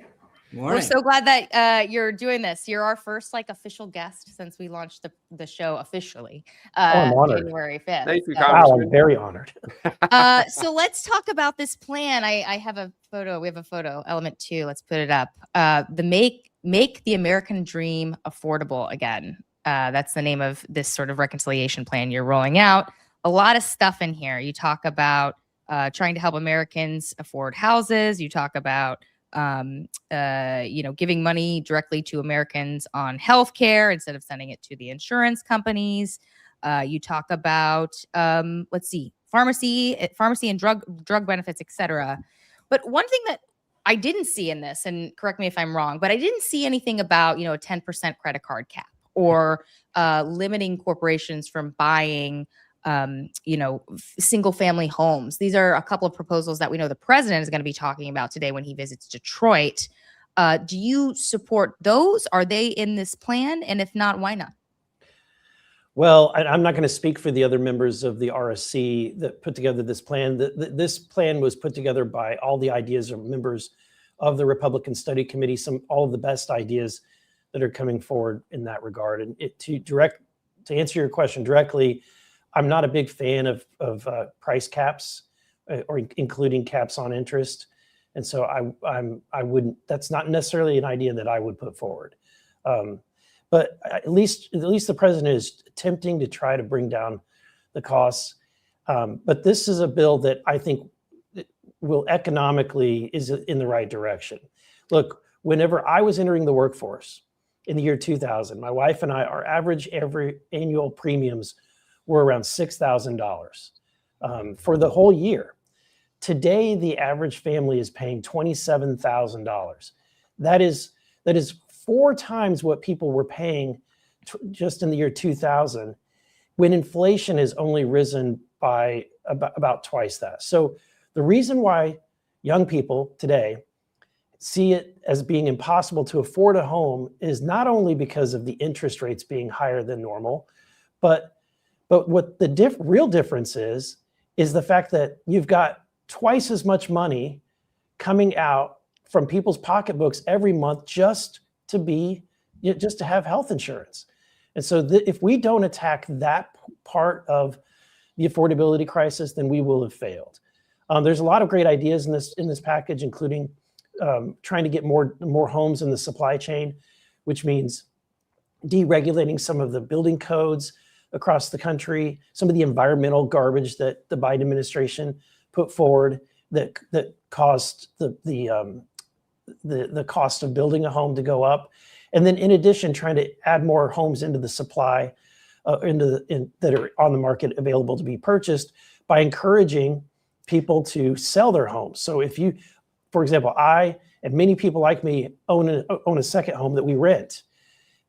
We're so glad that you're doing this. You're our first official guest since we launched the show officially. I'm honored. January 5th. Thank you, Wow, I'm very honored. So let's talk about this plan. I have a photo. We have a photo, element 2. Let's put it up. The make the American dream affordable again. That's the name of this sort of reconciliation plan you're rolling out. A lot of stuff in here. You talk about trying to help Americans afford houses. You talk about giving money directly to Americans on healthcare instead of sending it to the insurance companies. You talk about pharmacy and drug benefits, etc. But one thing that I didn't see in this, and correct me if I'm wrong, but I didn't see anything about a 10% credit card cap or limiting corporations from buying single family homes. These are a couple of proposals that we know the president is going to be talking about today when he visits Detroit. Do you support those? Are they in this plan? And if not, why not? Well, I'm not going to speak for the other members of the RSC that put together this plan. This plan was put together by all the ideas of members of the Republican Study Committee, all of the best ideas that are coming forward in that regard. And to answer your question directly, I'm not a big fan of price caps or including caps on interest. And so I wouldn't, that's not necessarily an idea that I would put forward. But at least the president is attempting to try to bring down the costs. But this is a bill that I think will economically is in the right direction. Look, whenever I was entering the workforce in the year 2000, my wife and I, our average annual premiums were around $6,000 for the whole year. Today, the average family is paying $27,000. That is 4 times what people were paying just in the year 2000, when inflation has only risen by about twice that. So the reason why young people today see it as being impossible to afford a home is not only because of the interest rates being higher than normal, but what the real difference is the fact that you've got twice as much money coming out from people's pocketbooks every month just to have health insurance. And so if we don't attack that part of the affordability crisis, then we will have failed. There's a lot of great ideas in this package, including trying to get more homes in the supply chain, which means deregulating some of the building codes across the country, some of the environmental garbage that the Biden administration put forward that caused the cost of building a home to go up. And then in addition, trying to add more homes into the supply that are on the market available to be purchased by encouraging people to sell their homes. So if you, for example, I and many people like me own a second home that we rent.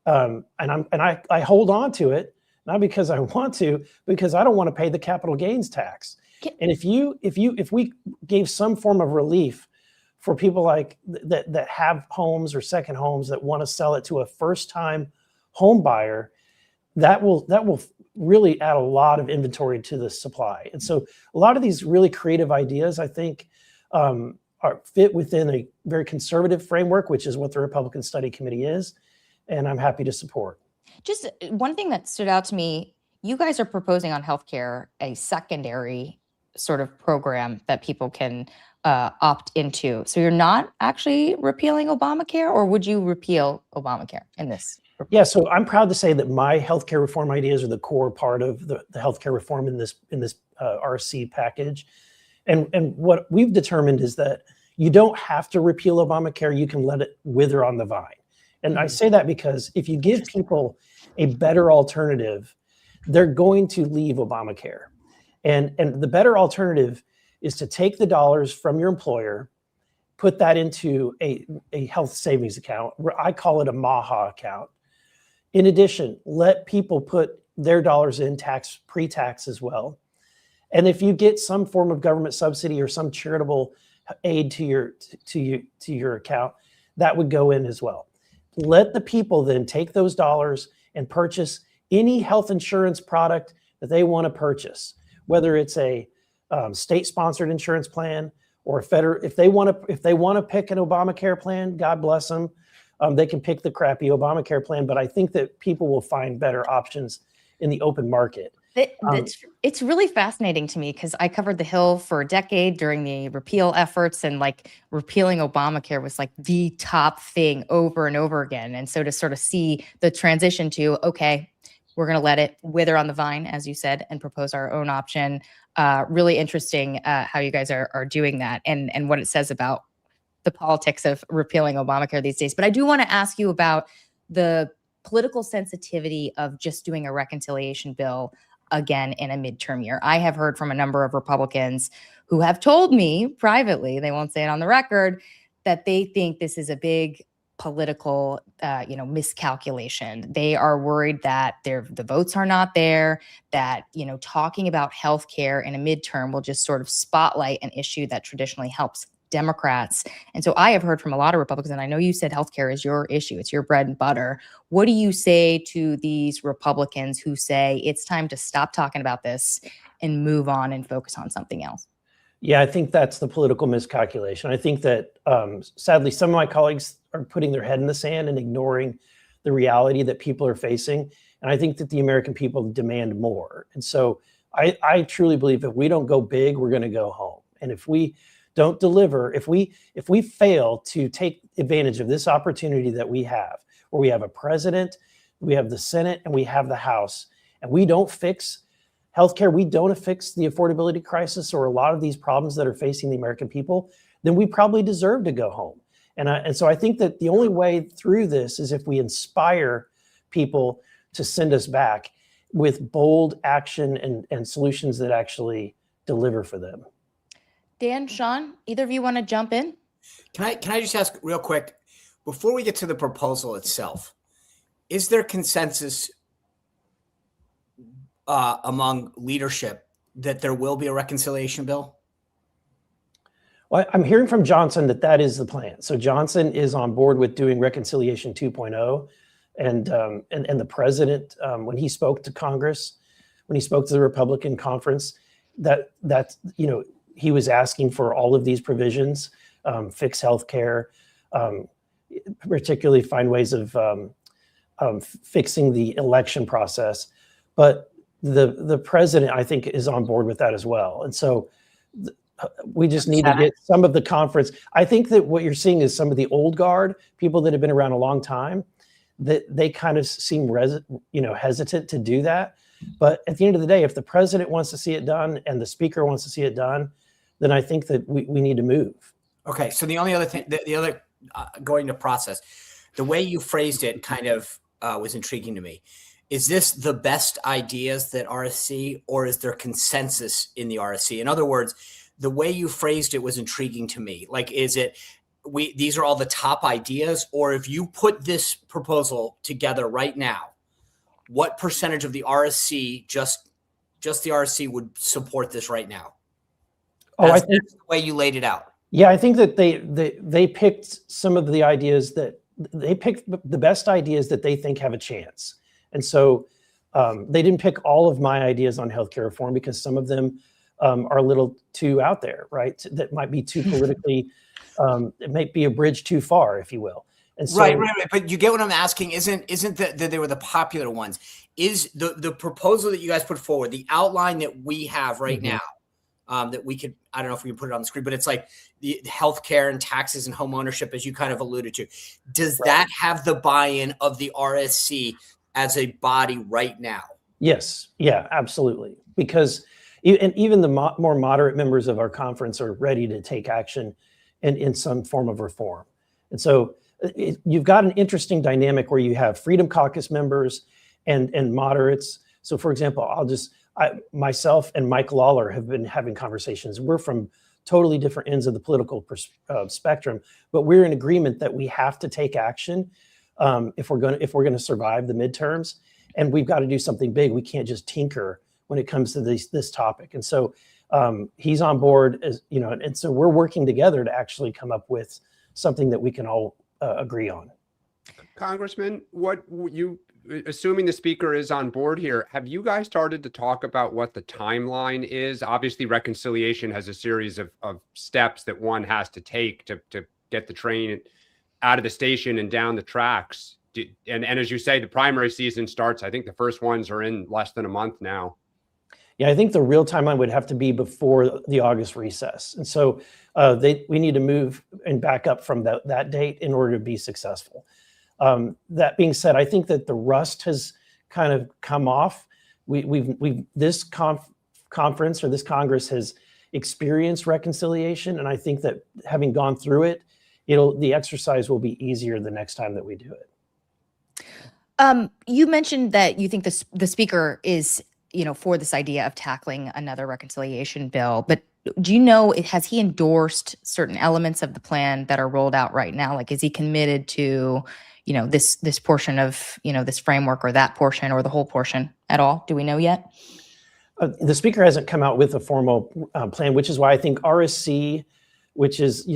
And I hold on to it, not because I want to, because I don't want to pay the capital gains tax. And if we gave some form of relief for people like that have homes or second homes that want to sell it to a first-time home buyer, that will really add a lot of inventory to the supply. And so a lot of these really creative ideas, I think, are fit within a very conservative framework, which is what the Republican Study Committee is, and I'm happy to support. Just one thing that stood out to me, you guys are proposing on healthcare a secondary sort of program that people can opt into. So you're not actually repealing Obamacare, or would you repeal Obamacare in this? Yeah, so I'm proud to say that my healthcare reform ideas are the core part of the healthcare reform in this RC package. And what we've determined is that you don't have to repeal Obamacare, you can let it wither on the vine. And I say that because if you give people a better alternative, they're going to leave Obamacare. And the better alternative is to take the dollars from your employer, put that into a health savings account. I call it a MAHA account. In addition, let people put their dollars in pre-tax as well. And if you get some form of government subsidy or some charitable aid to your account, that would go in as well. Let the people then take those dollars and purchase any health insurance product that they want to purchase, whether it's a state-sponsored insurance plan or a federal. If they want to pick an Obamacare plan, God bless them. They can pick the crappy Obamacare plan, but I think that people will find better options in the open market. It's really fascinating to me because I covered the Hill for a decade during the repeal efforts, and like repealing Obamacare was like the top thing over and over again. And so to sort of see the transition to, okay, we're going to let it wither on the vine, as you said, and propose our own option. Really interesting how you guys are doing that and what it says about the politics of repealing Obamacare these days. But I do want to ask you about the political sensitivity of just doing a reconciliation bill again in a midterm year. I have heard from a number of Republicans who have told me privately, they won't say it on the record, that they think this is a big political miscalculation. They are worried that the votes are not there, that talking about healthcare in a midterm will just sort of spotlight an issue that traditionally helps Democrats. And so I have heard from a lot of Republicans, and I know you said healthcare is your issue. It's your bread and butter. What do you say to these Republicans who say it's time to stop talking about this and move on and focus on something else? Yeah, I think that's the political miscalculation. I think that sadly, some of my colleagues are putting their head in the sand and ignoring the reality that people are facing. And I think that the American people demand more. And so I truly believe if we don't go big, we're going to go home. And if we don't deliver, if we fail to take advantage of this opportunity that we have, where we have a president, we have the Senate, and we have the House, and we don't fix healthcare, we don't fix the affordability crisis or a lot of these problems that are facing the American people, then we probably deserve to go home. And so I think that the only way through this is if we inspire people to send us back with bold action and solutions that actually deliver for them. Dan, Sean, either of you want to jump in? Can I just ask real quick, before we get to the proposal itself, is there consensus among leadership that there will be a reconciliation bill? Well, I'm hearing from Johnson that is the plan. So Johnson is on board with doing Reconciliation 2.0, and the president, when he spoke to Congress, when he spoke to the Republican conference, that he was asking for all of these provisions, fix healthcare, particularly find ways of fixing the election process, but the president, I think, is on board with that as well. And so we just need to get some of the conference. I think that what you're seeing is some of the old guard, people that have been around a long time, that they kind of seem hesitant to do that. But at the end of the day, if the president wants to see it done and the speaker wants to see it done, then I think that we need to move. Okay. So the only other thing, the other going to process, the way you phrased it kind of was intriguing to me. Is this the best ideas that RSC, or is there consensus in the RSC? In other words, the way you phrased it was intriguing to me. Like, is it these are all the top ideas, or if you put this proposal together right now, what percentage of the RSC, just the RSC, would support this right now? I think the way you laid it out. Yeah, I think that they picked some of the ideas that they picked the best ideas that they think have a chance. And so they didn't pick all of my ideas on healthcare reform because some of them are a little too out there, right? That might be too politically, it might be a bridge too far, if you will. And so, right. But you get what I'm asking? Isn't that they were the popular ones? Is the proposal that you guys put forward, the outline that we have right now, that we could, I don't know if we can put it on the screen, but it's like the healthcare and taxes and home ownership, as you kind of alluded to. Does that have the buy-in of the RSC as a body right now? Yes. Yeah, absolutely. Because even the more moderate members of our conference are ready to take action in some form of reform. And so you've got an interesting dynamic where you have Freedom Caucus members and moderates. So for example, myself and Mike Lawler have been having conversations. We're from totally different ends of the political spectrum, but we're in agreement that we have to take action if we're going to survive the midterms, and we've got to do something big. We can't just tinker when it comes to this topic. And so he's on board, as you know, and so we're working together to actually come up with something that we can all agree on. Congressman, assuming the speaker is on board here, have you guys started to talk about what the timeline is? Obviously, reconciliation has a series of steps that one has to take to get the train out of the station and down the tracks. And as you say, the primary season starts, I think the first ones are in less than a month now. Yeah, I think the real timeline would have to be before the August recess. And so we need to move and back up from that date in order to be successful. That being said, I think that the rust has kind of come off. This conference or this Congress has experienced reconciliation. And I think that having gone through it, the exercise will be easier the next time that we do it. You mentioned that you think the speaker is, for this idea of tackling another reconciliation bill, but do you know, has he endorsed certain elements of the plan that are rolled out right now? Like, is he committed to, this portion of, this framework or that portion or the whole portion at all? Do we know yet? The speaker hasn't come out with a formal plan, which is why I think RSC which is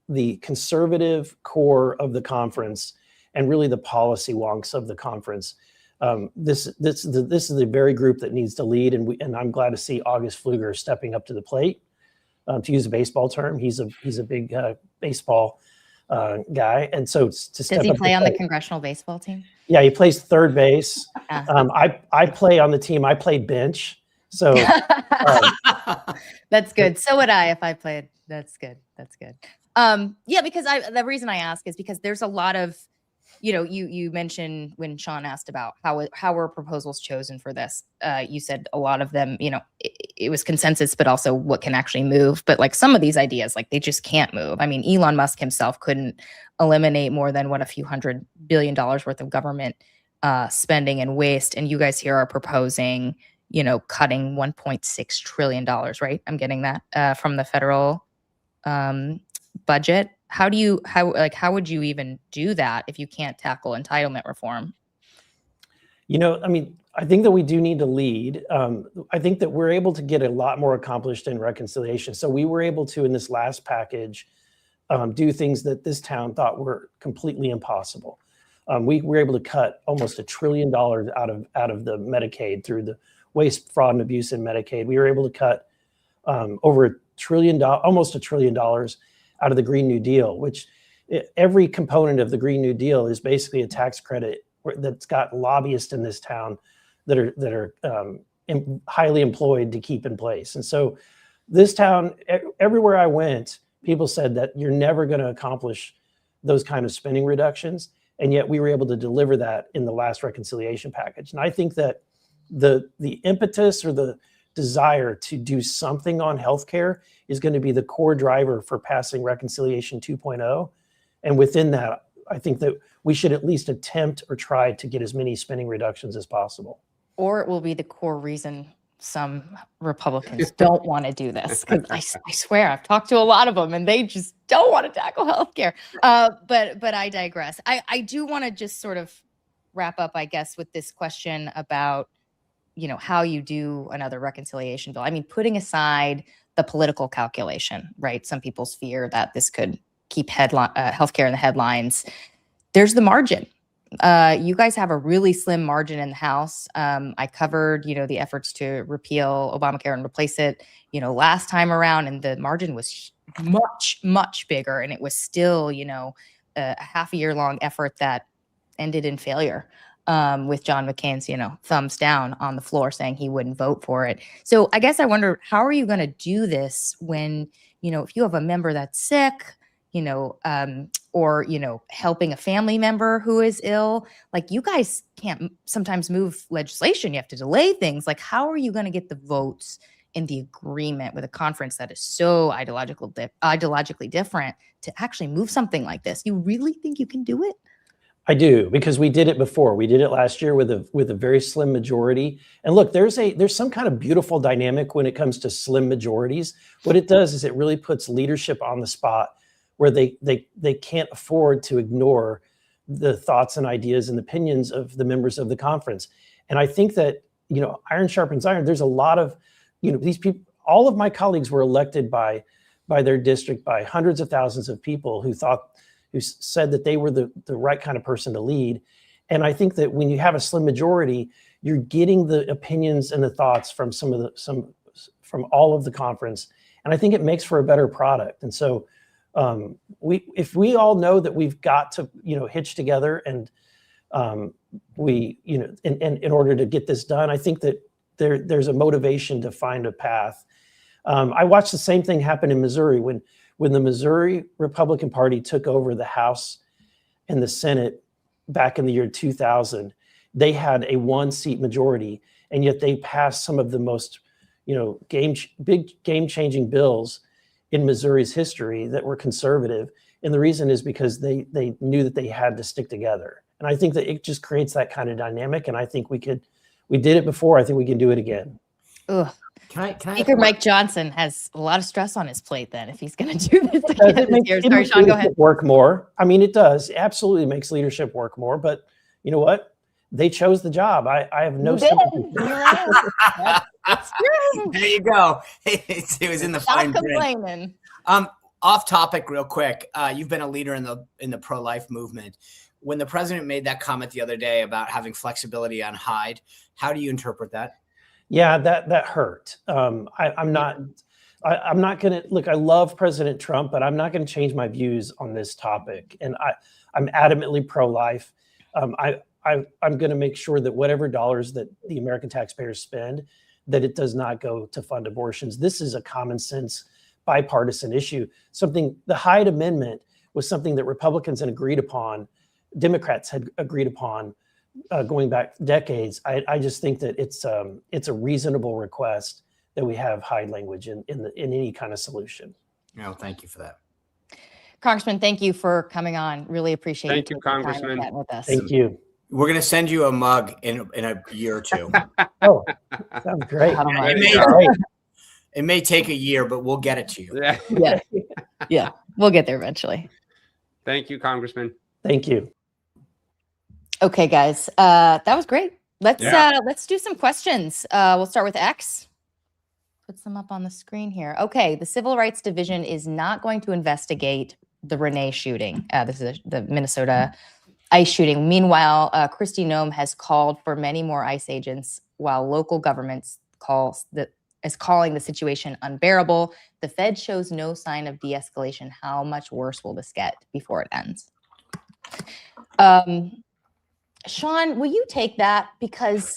the conservative core of the conference and really the policy wonks of the conference. This is the very group that needs to lead, and I'm glad to see August Pfluger stepping up to the plate. To use a baseball term, he's a big baseball guy, and so to step Does he up play to on the plate. congressional baseball team? Yeah, he plays third base. I play on the team. I play bench. So that's good. So would I if I played. That's good. That's good. Yeah, because the reason I ask is because there's a lot of, you mentioned when Sean asked about how were proposals chosen for this. You said a lot of them, it was consensus, but also what can actually move. But like some of these ideas, like they just can't move. I mean, Elon Musk himself couldn't eliminate more than a few $100 billion worth of government spending and waste. And you guys here are proposing, cutting $1.6 trillion, right? I'm getting that from the federal budget. How would you even do that if you can't tackle entitlement reform? I think that we do need to lead. I think that we're able to get a lot more accomplished in reconciliation. So we were able to, in this last package, do things that this town thought were completely impossible. We were able to cut almost $1 trillion out of the Medicaid through the waste, fraud, and abuse in Medicaid. We were able to cut over almost $1 trillion out of the Green New Deal, which every component of the Green New Deal is basically a tax credit that's got lobbyists in this town that are highly employed to keep in place. And so this town, everywhere I went, people said that you're never going to accomplish those kind of spending reductions. And yet we were able to deliver that in the last reconciliation package. And I think that the impetus or the desire to do something on healthcare is going to be the core driver for passing Reconciliation 2.0. And within that, I think that we should at least attempt or try to get as many spending reductions as possible. Or it will be the core reason some Republicans don't want to do this. Because I swear, I've talked to a lot of them and they just don't want to tackle healthcare. But I digress. I do want to just sort of wrap up, I guess, with this question about, how you do another reconciliation bill. I mean, putting aside the political calculation, right? Some people's fear that this could keep healthcare in the headlines. There's the margin. You guys have a really slim margin in the House. I covered, the efforts to repeal Obamacare and replace it, last time around, and the margin was much, much bigger. And it was still, a half a year long effort that ended in failure. With John McCain's, thumbs down on the floor saying he wouldn't vote for it. So I guess I wonder, how are you going to do this when, if you have a member that's sick, or, helping a family member who is ill, like you guys can't sometimes move legislation. You have to delay things. Like, how are you going to get the votes in the agreement with a conference that is so ideologically different to actually move something like this? You really think you can do it? I do, because we did it before. We did it last year with a very slim majority. And look, there's some kind of beautiful dynamic when it comes to slim majorities. What it does is it really puts leadership on the spot where they can't afford to ignore the thoughts and ideas and opinions of the members of the conference. And I think that, iron sharpens iron. There's a lot of, these people, all of my colleagues were elected by their district, by hundreds of thousands of people who said that they were the right kind of person to lead. And I think that when you have a slim majority, you're getting the opinions and the thoughts from from all of the conference. And I think it makes for a better product. And so if we all know that we've got to, hitch together and in order to get this done, I think that there's a motivation to find a path. I watched the same thing happen in Missouri when the Missouri Republican Party took over the House and the Senate back in the year 2000. They had a 1-seat majority, and yet they passed some of the most, big game-changing bills in Missouri's history that were conservative. And the reason is because they knew that they had to stick together. And I think that it just creates that kind of dynamic. And I think we did it before. I think we can do it again. Ugh. Speaker Mike Johnson has a lot of stress on his plate then if he's going to do this It again this year. makes Sorry, Sean, go ahead. work more. I mean, it does. It absolutely makes leadership work more. But you know what? They chose the job. I have no sympathy. That's true. There you go. It was in the fine print. Complaining. off topic real quick. You've been a leader in the pro-life movement. When the president made that comment the other day about having flexibility on Hyde, how do you interpret that? Yeah, that hurt. I'm not going to look. I love President Trump, but I'm not going to change my views on this topic. And I'm adamantly pro-life. I'm going to make sure that whatever dollars that the American taxpayers spend, that it does not go to fund abortions. This is a common sense, bipartisan issue. The Hyde Amendment was something that Republicans had agreed upon, Democrats had agreed upon going back decades. I just think that it's a reasonable request that we have Hyde language in any kind of solution. No, thank you for that. Congressman, thank you for coming on. Really appreciate Thank you, Congressman. with us. Thank you. We're going to send you a mug in a year or two. Oh, sounds great. It may take a year, but we'll get it to you. Yeah. Yeah, we'll get there eventually. Thank you, Congressman. Thank you. Okay, guys, that was great. Let's do some questions. We'll start with X. Put some up on the screen here. Okay, the Civil Rights Division is not going to investigate the Renee shooting. This is the Minnesota ICE shooting. Meanwhile, Kristi Noem has called for many more ICE agents, while local governments is calling the situation unbearable. The Fed shows no sign of de-escalation. How much worse will this get before it ends? Sean, will you take that? Because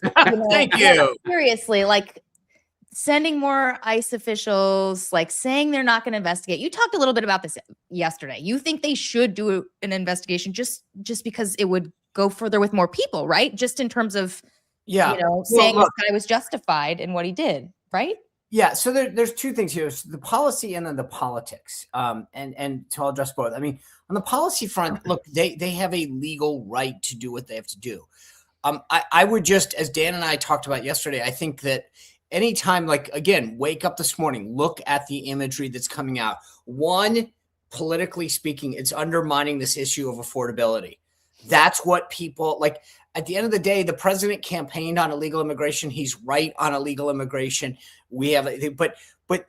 Thank you. Seriously, like sending more ICE officials, like saying they're not going to investigate. You talked a little bit about this yesterday. You think they should do an investigation just because it would go further with more people, right? Just in terms of, saying this guy was justified in what he did, right? Yeah. So there's two things here: the policy and then the politics. And so I'll address both. I mean, on the policy front, look, they have a legal right to do what they have to do. I would just, as Dan and I talked about yesterday, I think that anytime, like, again, wake up this morning, look at the imagery that's coming out. One, politically speaking, it's undermining this issue of affordability. That's what people like. At the end of the day, the president campaigned on illegal immigration. He's right on illegal immigration. But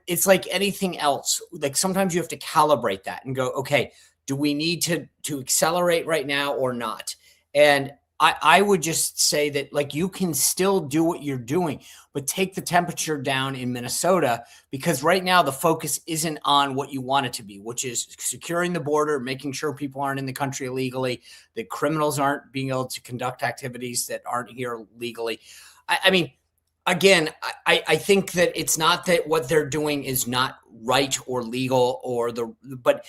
it's like anything else. Like sometimes you have to calibrate that and go, okay, do we need to accelerate right now or not? And I would just say that, like, you can still do what you're doing, but take the temperature down in Minnesota, because right now the focus isn't on what you want it to be, which is securing the border, making sure people aren't in the country illegally, that criminals aren't being able to conduct activities that aren't here legally. I mean, again, I think that it's not that what they're doing is not right or legal but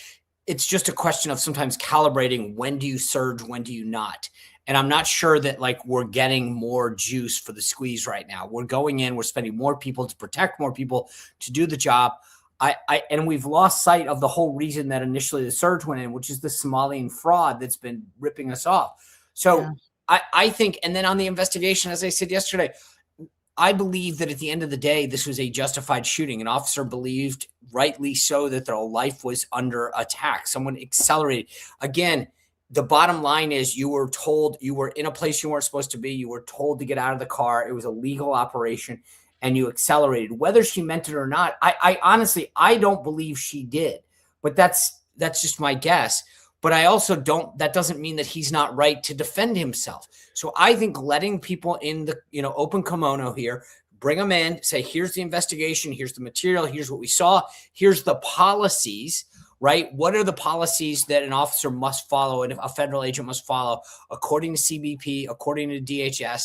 it's just a question of sometimes calibrating. When do you surge? When do you not? And I'm not sure that, like, we're getting more juice for the squeeze right now. We're going in, we're spending more people to protect more people to do the job. And we've lost sight of the whole reason that initially the surge went in, which is the Somalian fraud that's been ripping us off. So yeah. I think, and then on the investigation, as I said yesterday, I believe that at the end of the day, this was a justified shooting. An officer believed, rightly so, that their life was under attack. Someone accelerated. Again, the bottom line is you were told you were in a place you weren't supposed to be. You were told to get out of the car. It was a legal operation, and you accelerated. Whether she meant it or not, I honestly, I don't believe she did. But that's just my guess. But I also don't, that doesn't mean that he's not right to defend himself. So I think letting people in the, open kimono here, bring them in, say, here's the investigation, here's the material, here's what we saw, here's the policies, right? What are the policies that an officer must follow and a federal agent must follow according to CBP, according to DHS,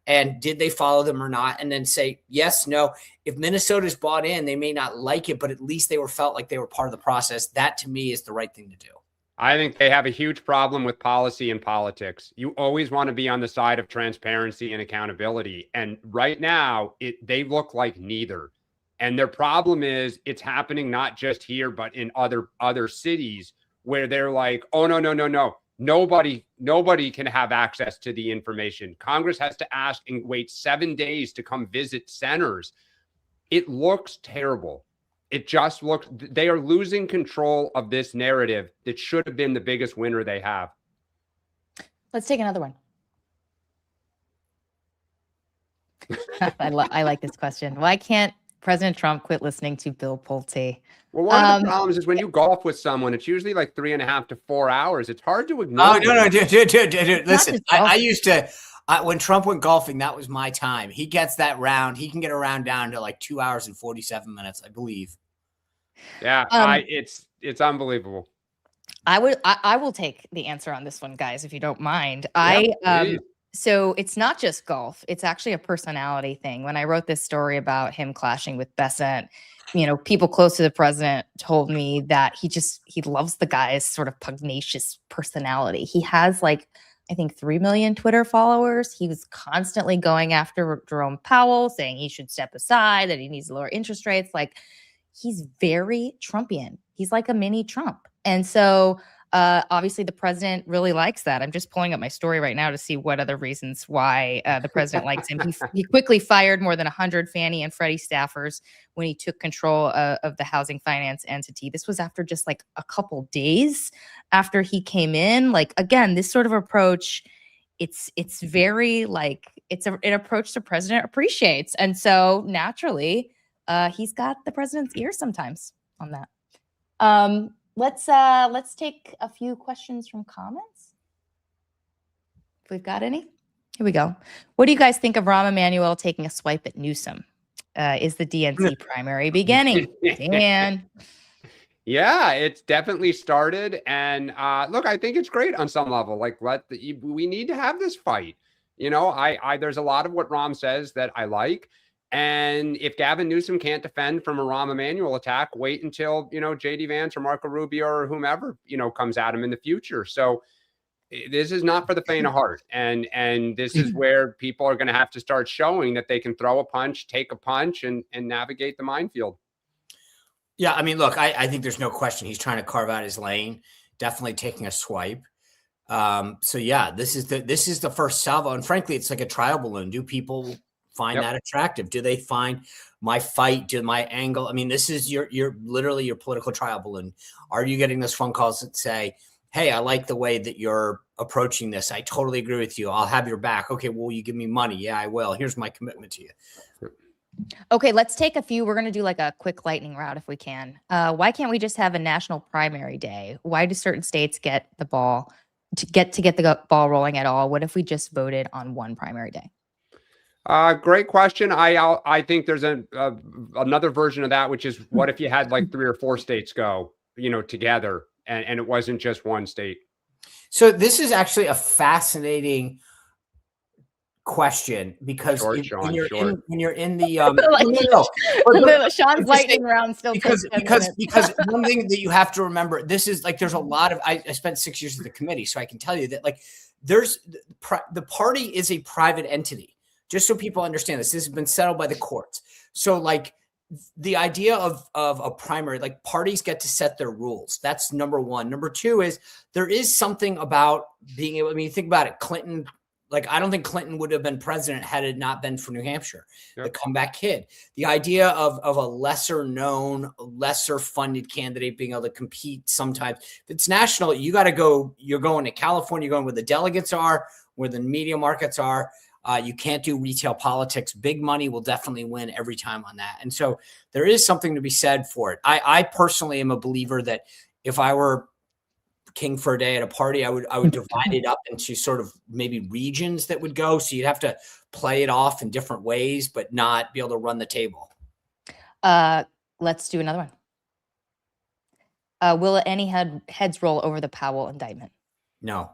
and did they follow them or not? And then say, yes, no. If Minnesota's bought in, they may not like it, but at least they felt like they were part of the process. That, to me, is the right thing to do. I think they have a huge problem with policy and politics. You always want to be on the side of transparency and accountability. And right now, they look like neither. And their problem is it's happening not just here, but in other cities where they're like, oh, no. Nobody can have access to the information. Congress has to ask and wait 7 days to come visit centers. It looks terrible. It just looks, they are losing control of this narrative that should have been the biggest winner they have. Let's take another one. I like this question. Why can't President Trump quit listening to Bill Pulte. Well, one of the problems is when you golf with someone, it's usually like 3.5 to 4 hours. It's hard to ignore. Oh, no, dude. Listen, just I used to, when Trump went golfing, that was my time. He gets that round. He can get a round down to like 2 hours and 47 minutes, I believe. Yeah, it's unbelievable. I will take the answer on this one, guys, if you don't mind. Please. So it's not just golf. It's actually a personality thing. When I wrote this story about him clashing with Besant, people close to the president told me that he loves the guy's sort of pugnacious personality. He has I think 3 million Twitter followers. He was constantly going after Jerome Powell, saying he should step aside, that he needs to lower interest rates. He's very Trumpian. He's like a mini Trump. And so obviously the president really likes that. I'm just pulling up my story right now to see what other reasons why the president likes him. He quickly fired more than 100 Fannie and Freddie staffers when he took control of the housing finance entity. This was after just a couple days after he came in. Again, this sort of approach, it's very it's an approach the president appreciates. And so naturally, he's got the president's ear sometimes on that. Let's take a few questions from comments. If we've got any. Here we go. What do you guys think of Rahm Emanuel taking a swipe at Newsom? Is the DNC primary beginning? Dan. Yeah, it's definitely started. And look, I think it's great on some level. We need to have this fight. There's a lot of what Rahm says that I like. And if Gavin Newsom can't defend from a Rahm Emanuel attack, wait until, JD Vance or Marco Rubio or whomever, comes at him in the future. So this is not for the faint of heart. And this is where people are going to have to start showing that they can throw a punch, take a punch, and navigate the minefield. Yeah, I mean, look, I think there's no question he's trying to carve out his lane, definitely taking a swipe. So yeah, this is the first salvo. And frankly, it's like a trial balloon. Do people find that attractive? Do they find my fight, do my angle? I mean, this is your literally your political trial balloon. Are you getting those phone calls that say, hey, I like the way that you're approaching this. I totally agree with you. I'll have your back. Okay, well, you give me money. Yeah, I will. Here's my commitment to you. Okay, let's take a few. We're going to do a quick lightning round if we can. Why can't we just have a national primary day? Why do certain states get the ball rolling at all? What if we just voted on one primary day? Great question. I think there's another version of that, which is what if you had 3 or 4 states go, together and it wasn't just one state. So this is actually a fascinating question because when you're in the Sean's lightning round still because one thing that you have to remember, this is there's a lot of I spent 6 years at the committee, so I can tell you that there's the party is a private entity. Just so people understand this has been settled by the courts. So the idea of a primary, parties get to set their rules. That's number one. Number two is there is something about being able, think about it. Clinton, I don't think Clinton would have been president had it not been for New Hampshire, the comeback kid. The idea of a lesser known, lesser funded candidate being able to compete sometimes. If it's national, you're going to California, you're going where the delegates are, where the media markets are. You can't do retail politics. Big money will definitely win every time on that. And so there is something to be said for it. I personally am a believer that if I were king for a day at a party, I would divide it up into sort of maybe regions that would go. So you'd have to play it off in different ways, but not be able to run the table. Let's do another one. Will any heads roll over the Powell indictment? No.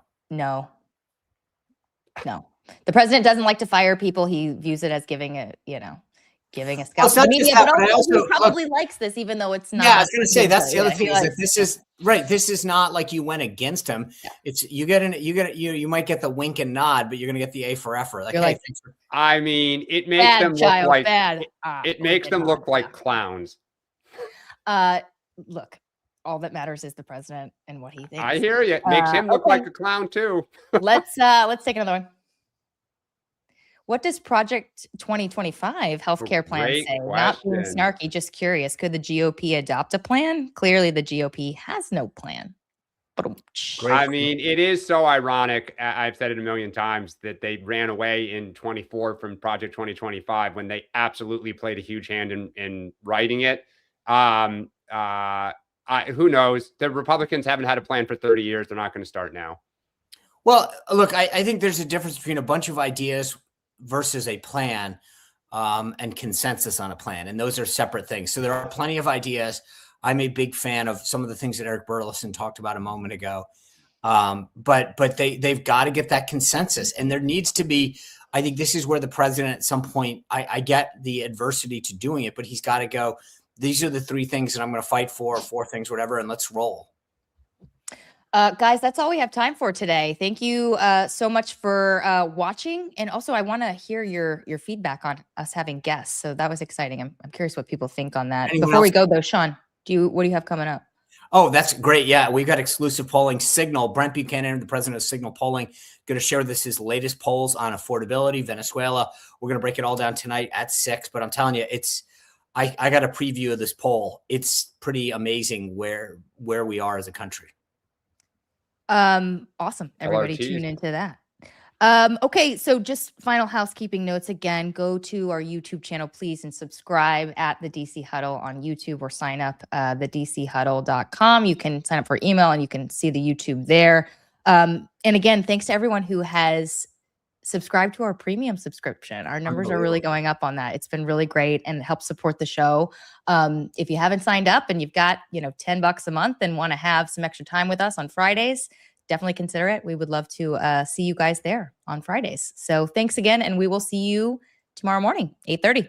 The president doesn't like to fire people. He views it as giving a scalp to the media, but also he probably likes this, even though it's not. Yeah, I was going to say that's the other thing. Is that this is right. This is not like you went against him. Yeah. It's you might get the wink and nod, but you're going to get the A for effort. I mean, it makes them look like it makes them look like clowns. Look. All that matters is the president and what he thinks. I hear you. It makes him look like a clown too. Let's take another one. What does Project 2025 healthcare plan say? Question. Not being snarky, just curious. Could the GOP adopt a plan? Clearly, the GOP has no plan. Great. I mean, it is so ironic. I've said it a million times that they ran away in 24 from Project 2025 when they absolutely played a huge hand in writing it. Who knows? The Republicans haven't had a plan for 30 years. They're not going to start now. Well, look, I think there's a difference between a bunch of ideas versus a plan and consensus on a plan. And those are separate things. So there are plenty of ideas. I'm a big fan of some of the things that Eric Burlison talked about a moment ago. But they've got to get that consensus, and there needs to be. I think this is where the president at some point. I get the adversity to doing it, but he's got to go. These are the 3 things that I'm going to fight for, or 4 things, whatever, and let's roll. Guys, that's all we have time for today. Thank you so much for watching, and also I want to hear your feedback on us having guests. So that was exciting. I'm curious what people think on that. Anyone Before else? we go though, Sean, what do you have coming up? Oh, that's great. Yeah, we've got exclusive polling. Signal, Brent Buchanan, the president of Signal Polling, going to share with us his latest polls on affordability, Venezuela. We're going to break it all down tonight at 6. But I'm telling you, I got a preview of this poll. It's pretty amazing where we are as a country. Awesome. Everybody tune into that. Okay, so just final housekeeping notes again. Go to our YouTube channel, please, and subscribe at the DC Huddle on YouTube, or sign up thedchuddle.com. You can sign up for email and you can see the YouTube there. And again, thanks to everyone who has subscribed to our premium subscription. Our numbers are really going up on that. It's been really great and helps support the show. If you haven't signed up and you've got, $10 a month and want to have some extra time with us on Fridays, definitely consider it. We would love to see you guys there on Fridays. So thanks again, and we will see you tomorrow morning, 8:30.